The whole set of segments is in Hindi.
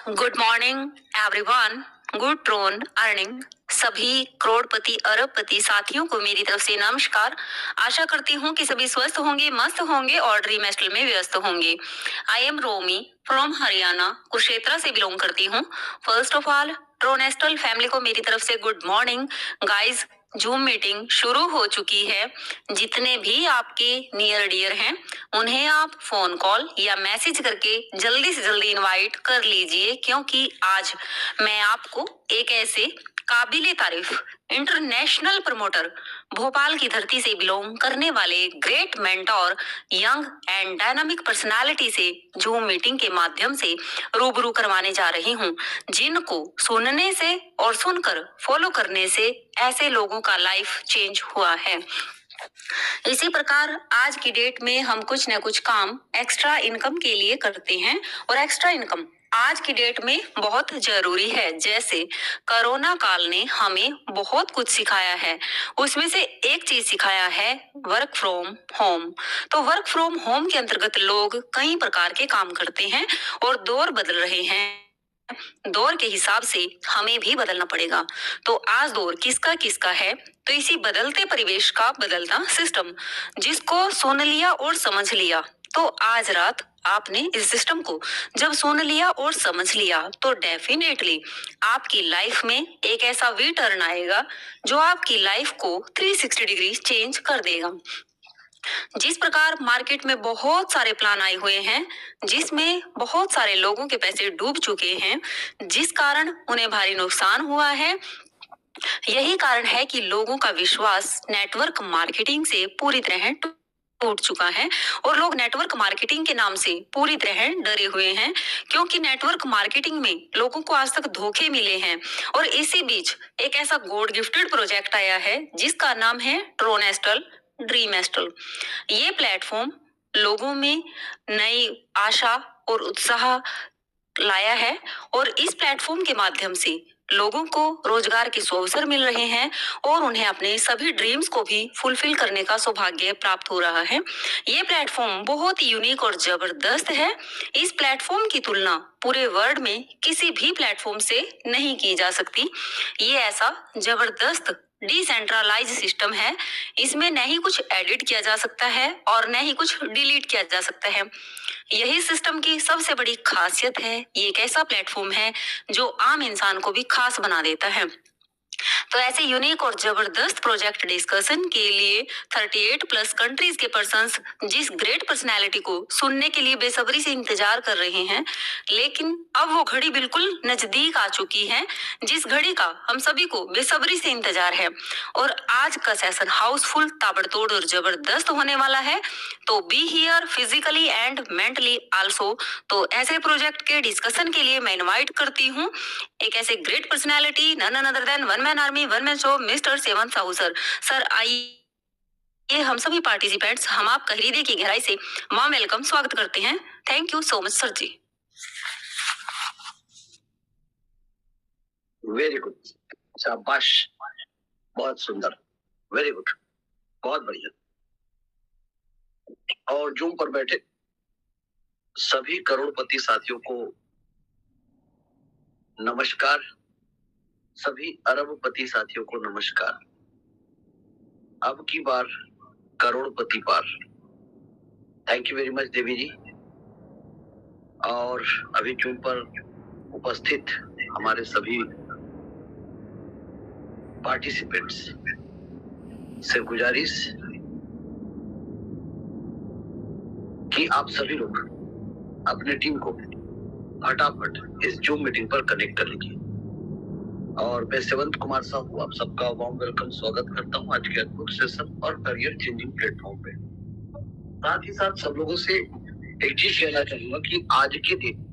Good morning everyone. Good Tron earning सभी करोड़पति अरबपति साथियों को मेरी तरफ से नमस्कार। आशा करती हूँ कि सभी स्वस्थ होंगे, मस्त होंगे और ड्रीम एस्टल में व्यस्त होंगे। I am Romi from Haryana, Kurukshetra से बिलोंग करती हूँ। फर्स्ट ऑफ ऑल ट्रोनेस्टल फैमिली को मेरी तरफ से good morning. Guys, Zoom meeting शुरू हो चुकी है। जितने भी आपके नियर डियर हैं उन्हें आप फोन कॉल या मैसेज करके जल्दी से जल्दी इनवाइट कर लीजिए, क्योंकि आज मैं आपको एक ऐसे काबिले तारीफ इंटरनेशनल प्रमोटर, भोपाल की धरती से बिलोंग करने वाले great mentor, young and dynamic personality से जूम मीटिंग के माध्यम से रूबरू करवाने जा रही हूँ, जिनको सुनने से और सुनकर फॉलो करने से ऐसे लोगों का लाइफ चेंज हुआ है। इसी प्रकार आज की डेट में हम कुछ न कुछ काम एक्स्ट्रा इनकम के लिए करते हैं और एक्स्ट्रा इनकम आज की डेट में बहुत जरूरी है। जैसे कोरोना काल ने हमें बहुत कुछ सिखाया है, उसमें से एक चीज सिखाया है वर्क फ्रॉम होम। तो वर्क फ्रॉम होम के अंतर्गत लोग कई प्रकार के काम करते हैं और दौर बदल रहे हैं। दौर के हिसाब से हमें भी बदलना पड़ेगा। तो आज दौर किसका किसका है, तो इसी बदलते परिवेश का बदलता सिस्टम, जिसको सुन लिया और समझ लिया। तो आज रात आपने इस सिस्टम को जब सुन लिया और समझ लिया तो डेफिनेटली आपकी लाइफ में एक ऐसा वी टर्न आएगा जो आपकी लाइफ को 360 डिग्री चेंज कर देगा। जिस प्रकार मार्केट में बहुत सारे प्लान आए हुए हैं, जिसमें बहुत सारे लोगों के पैसे डूब चुके हैं, जिस कारण उन्हें भारी नुकसान हुआ है, यही कारण है कि लोगों का विश्वास नेटवर्क मार्केटिंग से पूरी तरह टूट चुका है और लोग नेटवर्क मार्केटिंग के नाम से पूरी तरह डरे हुए हैं, क्योंकि नेटवर्क मार्केटिंग में लोगों को आज तक धोखे मिले हैं। और इसी बीच एक ऐसा गॉड गिफ्टेड प्रोजेक्ट आया है जिसका नाम है ट्रोनेस्टल ड्रीम एस्टल। ये प्लेटफॉर्म लोगों में नई आशा और उत्साह लाया है और इस प्लेटफॉर्म के माध्यम से लोगों को रोजगार के अवसर मिल रहे हैं और उन्हें अपने सभी ड्रीम्स को भी फुलफिल करने का सौभाग्य प्राप्त हो रहा है। ये प्लेटफॉर्म बहुत ही यूनिक और जबरदस्त है। इस प्लेटफॉर्म की तुलना पूरे वर्ल्ड में किसी भी प्लेटफॉर्म से नहीं की जा सकती। ये ऐसा जबरदस्त डिसेंट्रलाइज सिस्टम है, इसमें न ही कुछ एडिट किया जा सकता है और न ही कुछ डिलीट किया जा सकता है। यही सिस्टम की सबसे बड़ी खासियत है। ये एक ऐसा प्लेटफॉर्म है जो आम इंसान को भी खास बना देता है। तो ऐसे यूनिक और जबरदस्त प्रोजेक्ट डिस्कशन के लिए 38 प्लस कंट्रीज के पर्संस जिस ग्रेट पर्सनालिटी को सुनने के लिए बेसब्री से इंतजार कर रहे हैं, लेकिन अब वो घड़ी बिल्कुल नजदीक आ चुकी है जिस घड़ी का हम सभी को बेसब्री से इंतजार है। और आज का सेशन हाउसफुल, ताबड़तोड़ और जबरदस्त होने वाला है। तो be here physically and mentally also. तो ऐसे प्रोजेक्ट के डिस्कशन के लिए मैं इनवाइट करती हूँ एक ऐसे great personality, none other than one man army one man show, mister सेवन साहू सर। सर आइए हम सभी पार्टिसिपेंट्स हम आपका हृदय की गहराई से वार्म वेलकम स्वागत करते हैं। Thank you so much sir ji. Very good, शाबाश, बहुत सुंदर, वेरी गुड, बहुत बढ़िया। और जूम पर बैठे सभी करोड़पति साथियों को नमस्कार, सभी अरबपति साथियों को नमस्कार। अब की बार करोड़पति पार। थैंक यू वेरी मच देवी जी। और अभी जूम पर उपस्थित हमारे सभी पार्टिसिपेंट्स से गुजारिश कि आप सभी लोग अपने टीम को फटाफट इस जूम मीटिंग पर कनेक्ट कर लीजिए। और मैं सेवंत कुमार साहू आप सबका वार्म वेलकम स्वागत करता हूं आज के अद्भुत सेशन और करियर चेंजिंग प्लेटफॉर्म पे। साथ ही साथ सब लोगों से एक चीज कहना चाहूंगा कि आज के दिन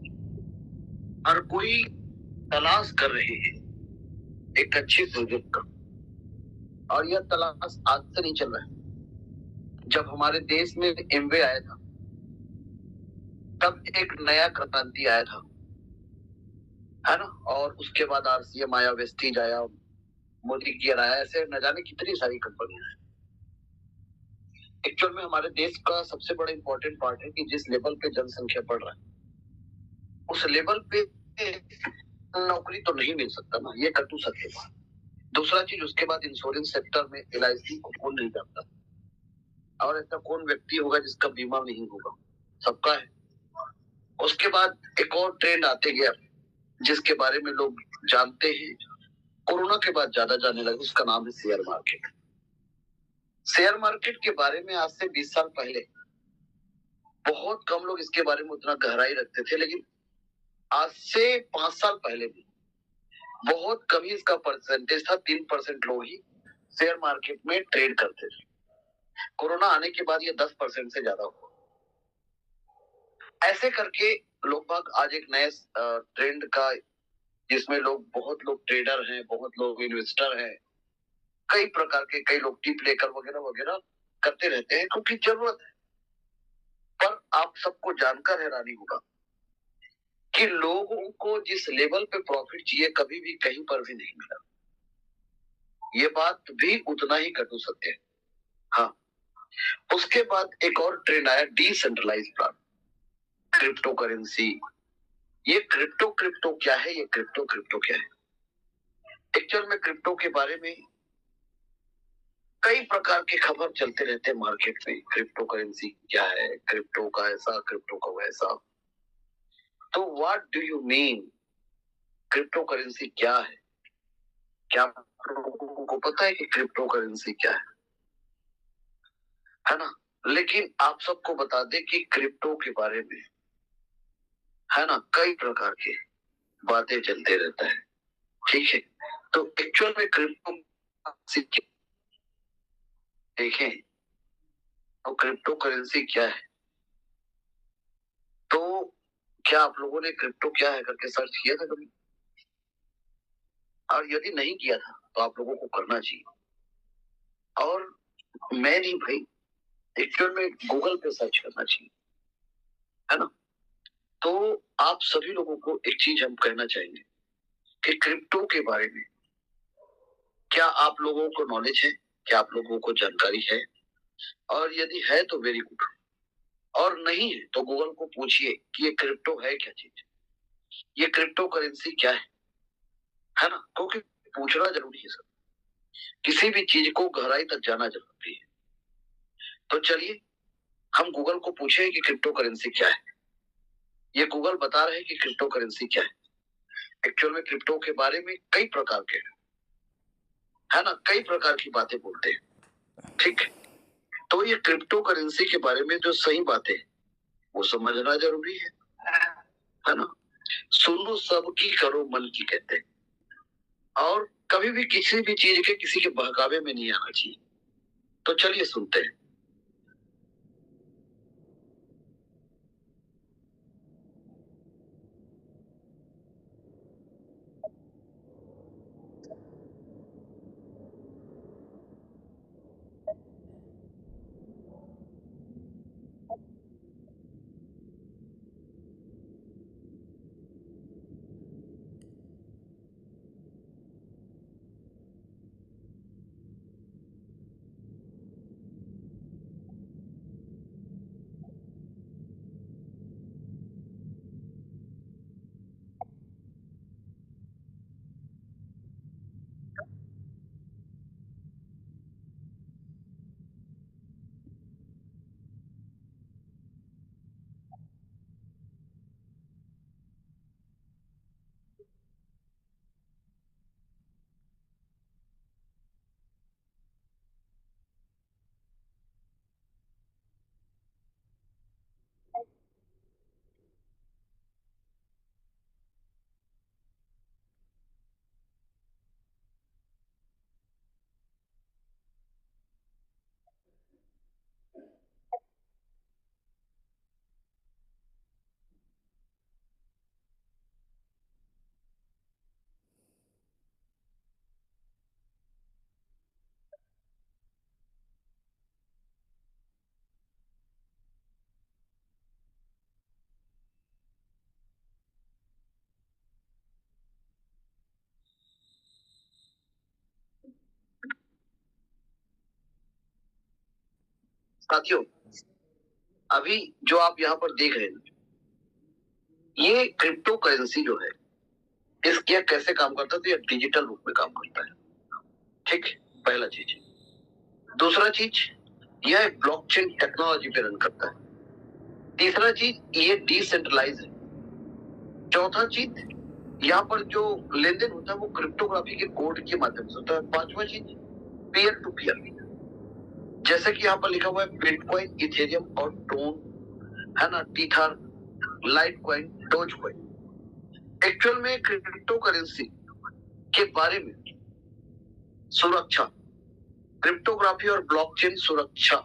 हर कोई तलाश कर रहे हैं एक अच्छे प्रोजेक्ट का, और यह तलाश आज से नहीं चल रहा है। जब हमारे देश में एमवे आया था तब एक नया क्रांति आया था, है ना। और उसके बाद आरसीएम आया, वेस्टीज आया, मोदी गियर आया, ऐसे न जाने कितनी सारी कंपनियां हैं। एक्चुअल में हमारे देश का सबसे बड़ा इंपॉर्टेंट पार्ट है कि जिस लेवल पे जनसंख्या बढ़ रहा है उस लेवल पे नौकरी तो नहीं मिल सकता ना, ये कटु सत्य बात। दूसरा चीज, उसके बाद इंश्योरेंस सेक्टर में LIC को कौन नहीं जानता, और ऐसा कौन व्यक्ति होगा जिसका बीमा नहीं होगा, सबका है। उसके बाद एक और ट्रेंड आते गया जिसके बारे में लोग जानते हैं, कोरोना के बाद ज्यादा जानने लगे, उसका नाम है शेयर मार्केट। शेयर मार्केट के बारे में आज से 20 साल पहले बहुत कम लोग इसके बारे में उतना गहराई रखते थे, लेकिन आज से 5 साल पहले भी बहुत कम ही इसका परसेंटेज था। 3% लोग ही शेयर मार्केट में ट्रेड करते थे। कोरोना आने के बाद ये 10% से ज्यादा हुआ। ऐसे करके लोग आज एक नए ट्रेंड का, जिसमें बहुत लोग ट्रेडर हैं, बहुत लोग इन्वेस्टर हैं, कई प्रकार के, कई लोग टिप लेकर वगैरह वगैरह करते रहते हैं, क्योंकि जरूरत है। पर आप सबको जानकर हैरानी होगा कि लोगों को जिस लेवल पे प्रॉफिट चाहिए कभी भी कहीं पर भी नहीं मिला। ये बात भी उतना ही कटु सत्य है। हाँ, उसके बाद एक और ट्रेंड आया, डिसेंट्रलाइज प्लान, क्रिप्टो करेंसी। ये क्रिप्टो क्या है, ये क्रिप्टो क्या है? एक्चुअल में क्रिप्टो के बारे में कई प्रकार के खबर चलते रहते हैं मार्केट में। क्रिप्टो करेंसी क्या है, क्रिप्टो का ऐसा, क्रिप्टो का वैसा। तो what do you mean, crypto currency क्या है? क्या आप लोगों को पता है कि क्रिप्टो करेंसी क्या है ना? लेकिन आप सबको बता दें कि क्रिप्टो के बारे में, है ना, कई प्रकार के बातें चलते रहता है। ठीक है, तो एक्चुअल में क्रिप्टो देखें तो क्रिप्टो करेंसी क्या है। तो क्या आप लोगों ने क्रिप्टो क्या है करके सर्च किया था कभी? और यदि नहीं किया था तो आप लोगों को करना चाहिए। और मैं नहीं भाई, एक्चुअल में गूगल पे सर्च करना चाहिए, है ना। तो आप सभी लोगों को एक चीज हम कहना चाहेंगे कि क्रिप्टो के बारे में क्या आप लोगों को नॉलेज है, क्या आप लोगों को जानकारी है? और यदि है तो वेरी गुड, और नहीं है तो गूगल को पूछिए कि ये क्रिप्टो है क्या चीज, ये क्रिप्टो करेंसी क्या है ना। क्योंकि पूछना जरूरी है सर, किसी भी चीज को गहराई तक जाना जरूरी है। तो चलिए हम गूगल को पूछे कि क्रिप्टो करेंसी क्या है। ये गूगल बता रहे हैं कि क्रिप्टो करेंसी क्या है। एक्चुअल में क्रिप्टो के बारे में कई प्रकार के, है ना, कई प्रकार की बातें बोलते हैं। ठीक है, तो ये क्रिप्टो करेंसी के बारे में जो सही बातें वो समझना जरूरी है ना। सुनो सबकी करो मन की, कहते हैं। और कभी भी किसी भी चीज के किसी के बहकावे में नहीं आना चाहिए। तो चलिए सुनते हैं। साथियों, अभी जो आप यहाँ पर देख रहे हैं, ये क्रिप्टो करेंसी जो है, इसके कैसे काम करता है, तो ये डिजिटल रूप में काम करता है। ठीक, पहला चीज। दूसरा चीज, यह ब्लॉकचेन टेक्नोलॉजी पे रन करता है। तीसरा चीज, ये डिसेंट्रलाइज है। चौथा चीज, यहाँ पर जो लेन देन होता है वो क्रिप्टोग्राफी के कोड के माध्यम से होता है। पांचवा चीज, पीयर टू पीयर, जैसे कि यहाँ पर लिखा हुआ है बिटकॉइन, इथेरियम और ट्रोन, है ना, टीथर, लाइटकॉइन, डोजकॉइन। एक्चुअल में क्रिप्टो करेंसी के बारे में सुरक्षा, क्रिप्टोग्राफी और ब्लॉकचेन सुरक्षा।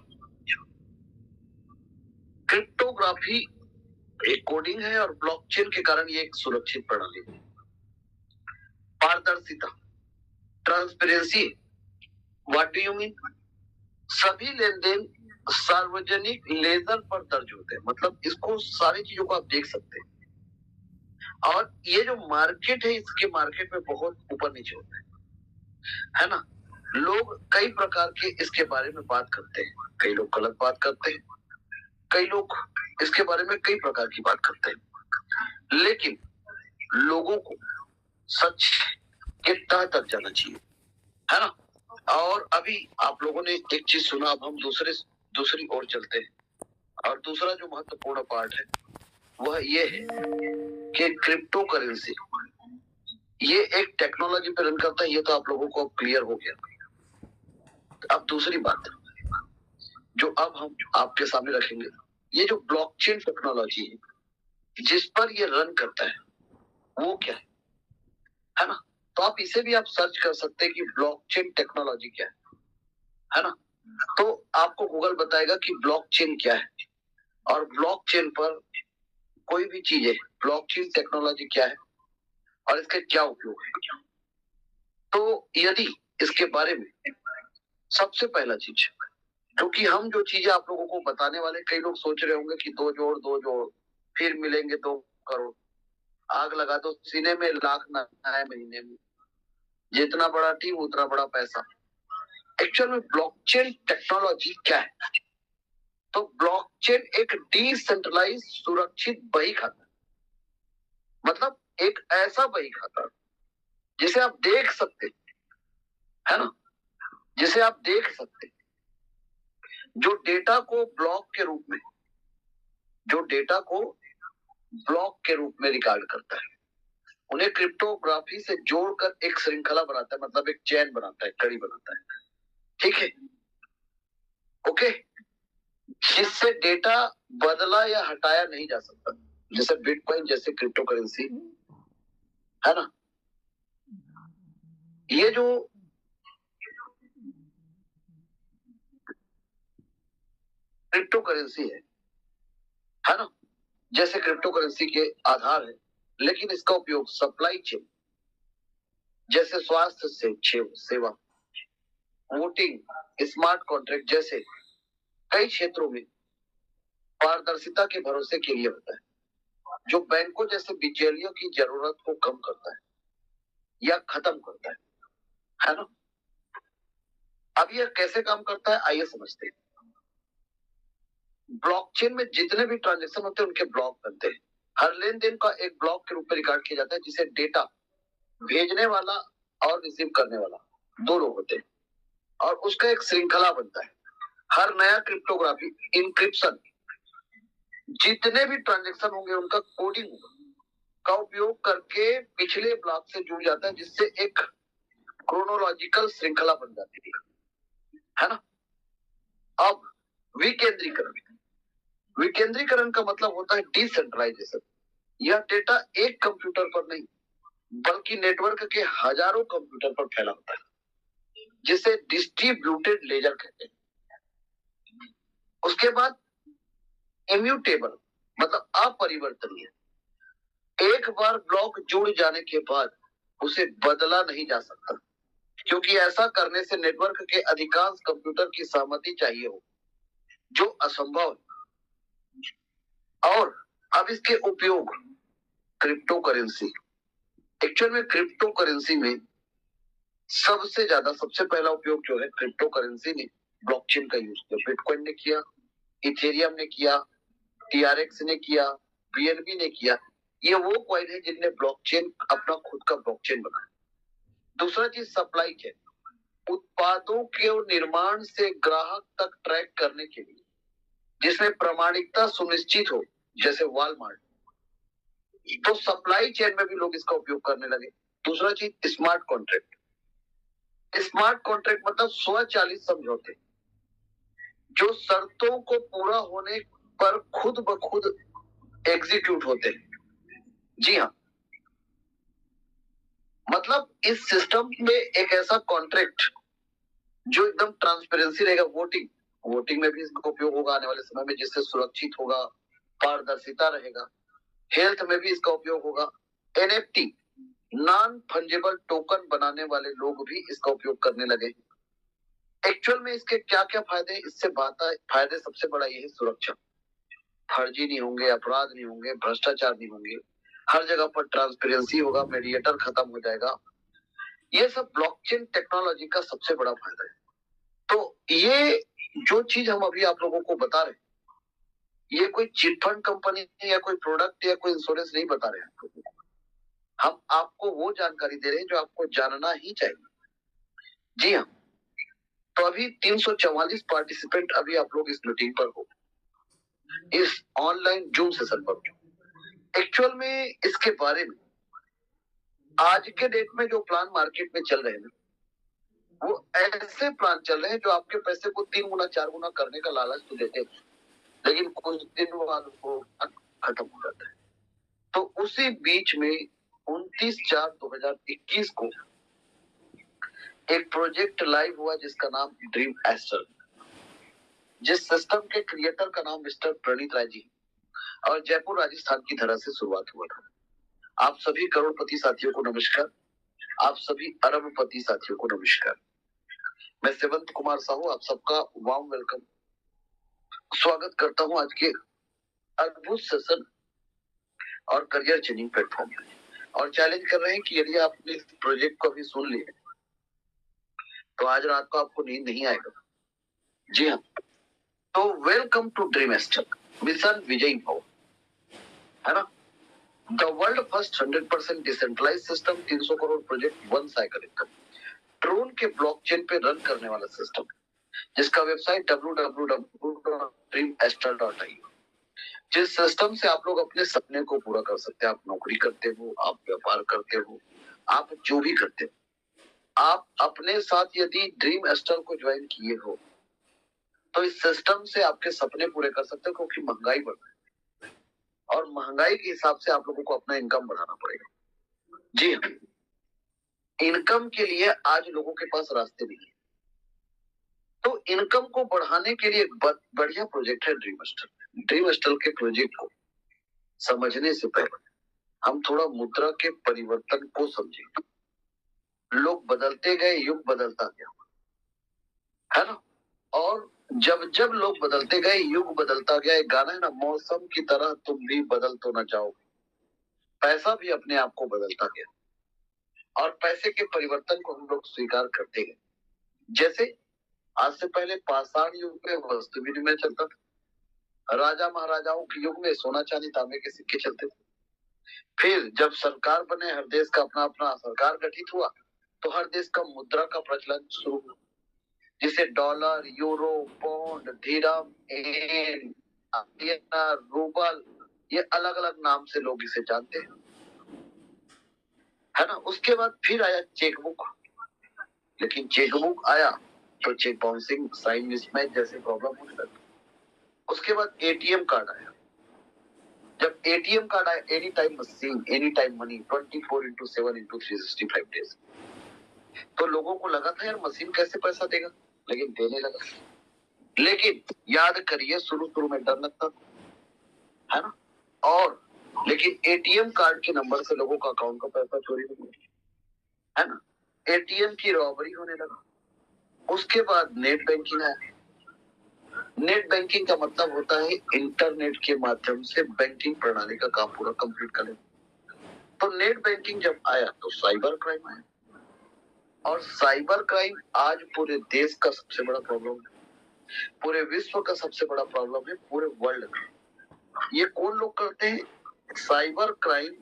क्रिप्टोग्राफी एक कोडिंग है और ब्लॉकचेन के कारण ये एक सुरक्षित प्रणाली है। पारदर्शिता, transparency, what do you mean? सभी लेन देन सार्वजनिक लेजर पर दर्ज होते हैं, मतलब इसको सारी चीजों को आप देख सकते हैं। और ये जो मार्केट है, इसके मार्केट में बहुत ऊपर नीचे होता है ना। लोग कई प्रकार के इसके बारे में बात करते हैं, कई लोग गलत बात करते हैं, कई लोग इसके बारे में कई प्रकार की बात करते हैं, लेकिन लोगों को सच के तह तक जाना चाहिए, है ना। और अभी आप लोगों ने एक चीज सुना, अब हम दूसरी ओर चलते हैं। और दूसरा जो महत्वपूर्ण पार्ट है वह ये है कि क्रिप्टो करेंसी ये एक टेक्नोलॉजी पे रन करता है। ये तो आप लोगों को क्लियर हो गया। अब दूसरी बात जो अब हम आपके सामने रखेंगे, ये जो ब्लॉकचेन टेक्नोलॉजी है जिस पर ये रन करता है वो क्या है ना। तो आप इसे भी आप सर्च कर सकते हैं कि ब्लॉकचेन टेक्नोलॉजी क्या है ना। तो आपको गूगल बताएगा कि ब्लॉकचेन क्या है और ब्लॉकचेन पर कोई भी चीज है, ब्लॉकचेन टेक्नोलॉजी क्या है और इसके क्या उपयोग है। तो यदि इसके बारे में सबसे पहला चीज, क्योंकि हम जो चीजें आप लोगों को बताने वाले, कई लोग सोच रहे होंगे कि दो जोड़ फिर मिलेंगे 2 करोड़, आग लगा दो सीने में, लाख ना आए महीने में, जितना बड़ा टीम उतना बड़ा पैसा। एक्चुअल में ब्लॉकचेन टेक्नोलॉजी क्या है? तो ब्लॉकचेन एक डिसेंट्रलाइज सुरक्षित बही खाता, मतलब एक ऐसा बही खाता जिसे आप देख सकते, है ना, जिसे आप देख सकते, जो डेटा को ब्लॉक के रूप में, जो डेटा को ब्लॉक के रूप में रिकॉर्ड करता है, उन्हें क्रिप्टोग्राफी से जोड़कर एक श्रृंखला बनाता है, मतलब एक चेन बनाता है, कड़ी बनाता है। ठीक है, ओके, जिससे डेटा बदला या हटाया नहीं जा सकता, जैसे बिटकॉइन जैसे क्रिप्टो करेंसी, है ना। ये जो क्रिप्टो करेंसी है ना, जैसे क्रिप्टो करेंसी के आधार है, लेकिन इसका उपयोग सप्लाई चेन जैसे स्वास्थ्य से सेवा, वोटिंग, स्मार्ट कॉन्ट्रैक्ट जैसे कई क्षेत्रों में पारदर्शिता के भरोसे के लिए होता है, जो बैंकों जैसे बिचौलियों की जरूरत को कम करता है या खत्म करता है ना। अब यह कैसे काम करता है आइए समझते हैं। ब्लॉकचेन में जितने भी ट्रांजैक्शन होते हैं उनके ब्लॉक बनते हैं। हर लेन देन का एक ब्लॉक के रूप में रिकॉर्ड किया जाता है, जिसे डेटा भेजने वाला और रिसीव करने वाला 2 लोग होते हैं और उसका एक श्रृंखला बनता है। हर नया क्रिप्टोग्राफी इंक्रिप्शन, जितने भी ट्रांजैक्शन होंगे उनका कोडिंग का उपयोग करके पिछले ब्लॉक से जुड़ जाता है, जिससे एक क्रोनोलॉजिकल श्रृंखला बन जाती है ना। अब विकेंद्रीकरण, विकेंद्रीकरण का मतलब होता है डिसेंट्रलाइजेशन। यह डेटा एक कंप्यूटर पर नहीं बल्कि नेटवर्क के हजारों कंप्यूटर पर फैला होता है, जिसे डिस्ट्रीब्यूटेड लेजर कहते हैं। उसके बाद इम्यूटेबल, मतलब अपरिवर्तनीय। एक बार ब्लॉक जुड़ जाने के बाद उसे बदला नहीं जा सकता, क्योंकि ऐसा करने से नेटवर्क के अधिकांश कंप्यूटर की सहमति चाहिए हो, जो असंभव है। और अब इसके उपयोग क्रिप्टो करेंसी, एक्चुअल में क्रिप्टो करेंसी में सबसे पहला उपयोग जो है क्रिप्टो करेंसी ने ब्लॉकचेन का यूज किया। बिटकॉइन ने किया, इथेरियम ने किया, टीआरएक्स ने किया, बीएनबी ने किया, ये वो कॉइन है जिनने ब्लॉकचेन अपना खुद का ब्लॉकचेन बनाया। दूसरा चीज सप्लाई चेन, उत्पादों के निर्माण से ग्राहक तक ट्रैक करने के लिए जिसमें प्रामाणिकता सुनिश्चित हो, जैसे वॉलमार्ट, तो सप्लाई चेन में भी लोग इसका उपयोग करने लगे। दूसरा चीज स्मार्ट कॉन्ट्रैक्ट। स्मार्ट कॉन्ट्रैक्ट मतलब स्वचालित समझौते जो शर्तों को पूरा होने पर खुद ब खुद एग्जीक्यूट होते हैं। जी हाँ, मतलब इस सिस्टम में एक ऐसा कॉन्ट्रैक्ट जो एकदम ट्रांसपेरेंसी रहेगा। वोटिंग में भी इसका उपयोग होगा आने वाले समय में, जिससे सुरक्षित होगा, पारदर्शिता रहेगा। हेल्थ में भी इसका उपयोग होगा। एनएफटी, नॉन फंजेबल टोकन बनाने वाले लोग भी इसका उपयोग करने लगे। एक्चुअल में इसके क्या क्या फायदे, इससे बात है। फायदे सबसे बड़ा ये है सुरक्षा, फर्जी नहीं होंगे, अपराध नहीं होंगे, भ्रष्टाचार नहीं होंगे, हर जगह पर ट्रांसपेरेंसी होगा, मीडिएटर खत्म हो जाएगा। ये सब ब्लॉकचेन टेक्नोलॉजी का सबसे बड़ा फायदा है। तो ये जो चीज हम अभी आप लोगों को बता रहे हैं, ये कोई चिटफंड कंपनी या कोई प्रोडक्ट या कोई इंश्योरेंस नहीं बता रहे हैं। हम आपको वो जानकारी दे रहे हैं जो आपको जानना ही चाहिए। जी हाँ, तो अभी 344 पार्टिसिपेंट अभी आप लोग इस मीटिंग पर हो, इस ऑनलाइन जूम सेशन पर। एक्चुअल में इसके बारे में आज के डेट में जो प्लान मार्केट में चल रहे हैं, वो ऐसे प्लान चल रहे हैं जो आपके पैसे को 3 गुना 4 गुना करने का लालच तो देते हैं, लेकिन कुछ दिन बाद वो खत्म हो जाता है। तो उसी बीच में 29/4/2021 को एक प्रोजेक्ट लाइव हुआ जिसका नाम ड्रीम एस्टर, जिस सिस्टम के क्रिएटर का नाम मिस्टर प्रणीत राय जी और जयपुर राजस्थान की धरा से शुरुआत हुआ था। आप सभी करोड़पति साथियों को नमस्कार, आप सभी अरबपति साथियों को नमस्कार। मैं सेवंत कुमार साहू आप सबका वार्म वेलकम, स्वागत करता हूं आज के अद्भुत सेशन और करियर चेंजिंग प्लेटफॉर्म पे, और चैलेंज कर रहे हैं कि यदि आपने इस प्रोजेक्ट को अभी सुन लिया तो आज रात को आपको नींद नहीं आएगा। जी हाँ, तो welcome to Dream Star mission विजयी भव, है ना। The world first 100% decentralize system, 300 crore project, one cycle income, Tron के ब्लॉकचेन पे रन करने वाला सिस्टम, जिसका वेबसाइट www.dreamester.io, जिस सिस्टम से आप लोग अपने सपने को पूरा कर सकते हैं। आप नौकरी करते हो, आप व्यापार करते हो, आप जो भी करते हो, आप अपने साथ यदि ड्रीम एस्टर को ज्वाइन किए हो तो इस सिस्टम से आपके सपने पूरे कर सकते हो, क्योंकि महंगाई बढ़ रही है और महंगाई के हिसाब से आप लोगों को अपना इनकम बढ़ाना पड़ेगा। जी हाँ, इनकम के लिए आज लोगों के पास रास्ते नहीं है, तो इनकम को बढ़ाने के लिए बढ़िया प्रोजेक्ट है ड्रीम एस्टर। ड्रीम एस्टर के प्रोजेक्ट को समझने से पहले हम थोड़ा मुद्रा के परिवर्तन को समझें। लोग बदलते गए, युग बदलता गया, है ना। और जब जब लोग बदलते गए, युग बदलता गया। एक गाना है ना, मौसम की तरह तुम भी बदल तो न जाओ। पैसा भी अपने आप को बदलता गया और पैसे के परिवर्तन को हम लोग स्वीकार करते गए। जैसे आज से पहले पाषाण युग में वस्तु विनिमय चलता था, राजा महाराजाओं के युग में सोना चांदी तांबे के सिक्के चलते थे। फिर जब सरकार बने, हर देश का अपना अपना सरकार गठित हुआ, तो हर देश का मुद्रा का प्रचलन शुरू हुआ, जिसे डॉलर, यूरो, पौंड, धीरम, येन, रूबल, ये अलग अलग नाम से लोग इसे जानते हैं, है ना। उसके बाद फिर आया चेकबुक, लेकिन चेकबुक आया तो चेक बाउंसिंग, साइन मिसमैच जैसे प्रॉब्लम होने लगी। उसके बाद एटीएम कार्ड आया। जब एटीएम कार्ड आया, any time machine, any time money, 24/7/365 days, तो लोगों को लगा था यार मशीन कैसे पैसा देगा, लेकिन देने लगा। लेकिन याद करिए, शुरू शुरू में डर लगता था, है ना। और लेकिन एटीएम कार्ड के नंबर से लोगों का अकाउंट का पैसा चोरी होने लगा, है ना। एटीएम की रॉबरी होने लगा। उसके बाद नेट बैंकिंग आया। नेट बैंकिंग का मतलब होता है इंटरनेट के माध्यम से बैंकिंग प्रणाली का काम पूरा कंप्लीट करें। तो नेट बैंकिंग जब आया तो साइबर क्राइम आया, और साइबर क्राइम आज पूरे देश का सबसे बड़ा प्रॉब्लम है, पूरे विश्व का सबसे बड़ा प्रॉब्लम है, पूरे वर्ल्ड का। ये कौन लोग करते हैं? साइबर क्राइम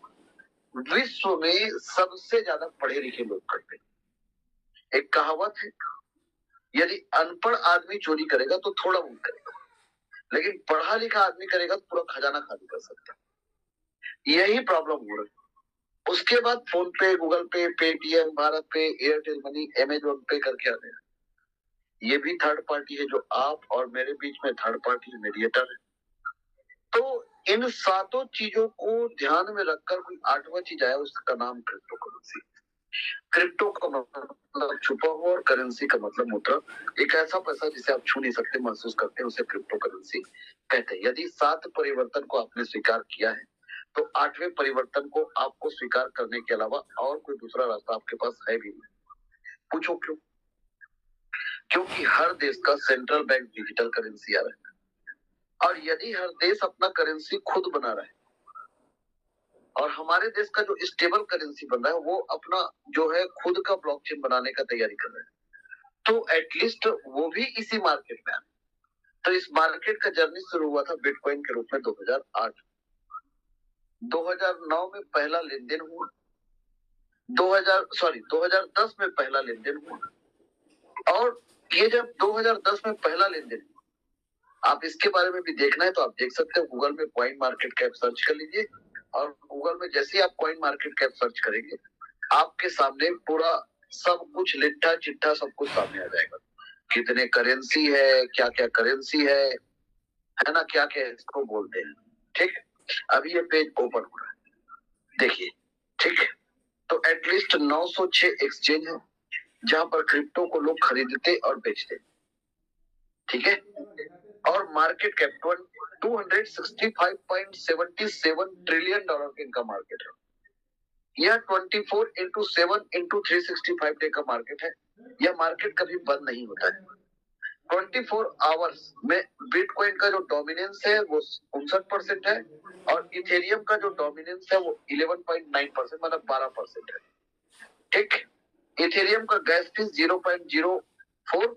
विश्व में सबसे ज्यादा पढ़े लिखे लोग करते हैं। एक कहावत है, यदि अनपढ़ आदमी चोरी करेगा तो थोड़ा बहुत करेगा, लेकिन पढ़ा लिखा आदमी करेगा तो पूरा खजाना खाली कर सकता है। यही प्रॉब्लम हो रही है। उसके बाद फोन पे, गूगल पे, पेटीएम, भारत पे, एयरटेल मनी, अमेजोन पे करके आ गया। ये भी थर्ड पार्टी है, जो आप और मेरे बीच में थर्ड पार्टी मीडिएटर है। तो इन सातों चीजों को ध्यान में रखकर कोई आठवां चीज आया, उसका नाम क्रिप्टो करेंसी। क्रिप्टो का मतलब छुपा हुआ और करेंसी का मतलब मुद्रा। एक ऐसा पैसा जिसे आप छू नहीं सकते, महसूस करते हैं, उसे क्रिप्टो करेंसी कहते हैं। यदि 7 परिवर्तन को आपने स्वीकार किया है तो 8वें परिवर्तन को आपको स्वीकार करने के अलावा और कोई दूसरा रास्ता आपके पास है भी नहीं। पूछो क्यों? क्योंकि हर देश का सेंट्रल बैंक डिजिटल करेंसी आ रहा है, और यदि हर देश अपना करेंसी खुद बना रहा है और हमारे देश का जो स्टेबल करेंसी बन रहा है वो अपना जो है खुद का ब्लॉकचेन बनाने का तैयारी कर रहा है, तो एटलीस्ट वो भी इसी मार्केट में आ। तो इस मार्केट का जर्नी शुरू हुआ था बिटकॉइन के रूप में 2008। 2009 में पहला लेन देन हुआ, 2010 में पहला लेन देन हुआ। और ये जब 2010 में पहला लेन देन, आप इसके बारे में भी देखना है तो आप देख सकते हो, गूगल में कॉइन मार्केट कैप सर्च कर लीजिए, और गूगल में जैसे ही आप कॉइन मार्केट कैप सर्च करेंगे आपके सामने पूरा सब कुछ लिट्टा चिट्ठा सब कुछ सामने आ जाएगा। कितने करेंसी है, क्या क्या करेंसी है ना, क्या क्या इसको बोलते हैं। ठीक, अभी ये पेज ओपन हो रहा है, देखिए। ठीक है, तो एटलीस्ट 906 एक्सचेंज है जहां पर क्रिप्टो को लोग खरीदते और बेचते। ठीक है, और मार्केट कैप $265.77 ट्रिलियन के इनका मार्केट है। यह 24x7x365 डे का मार्केट है। यह मार्केट कभी बंद नहीं होता है। 24 आवर्स में बिटकॉइन का जो डोमिनेंस है वो 59% है, और इथेरियम का जो डोमिनेंस है वो 11.9%, मतलब 12% है। ठीक, इथेरियम का गैस फीस 0.04।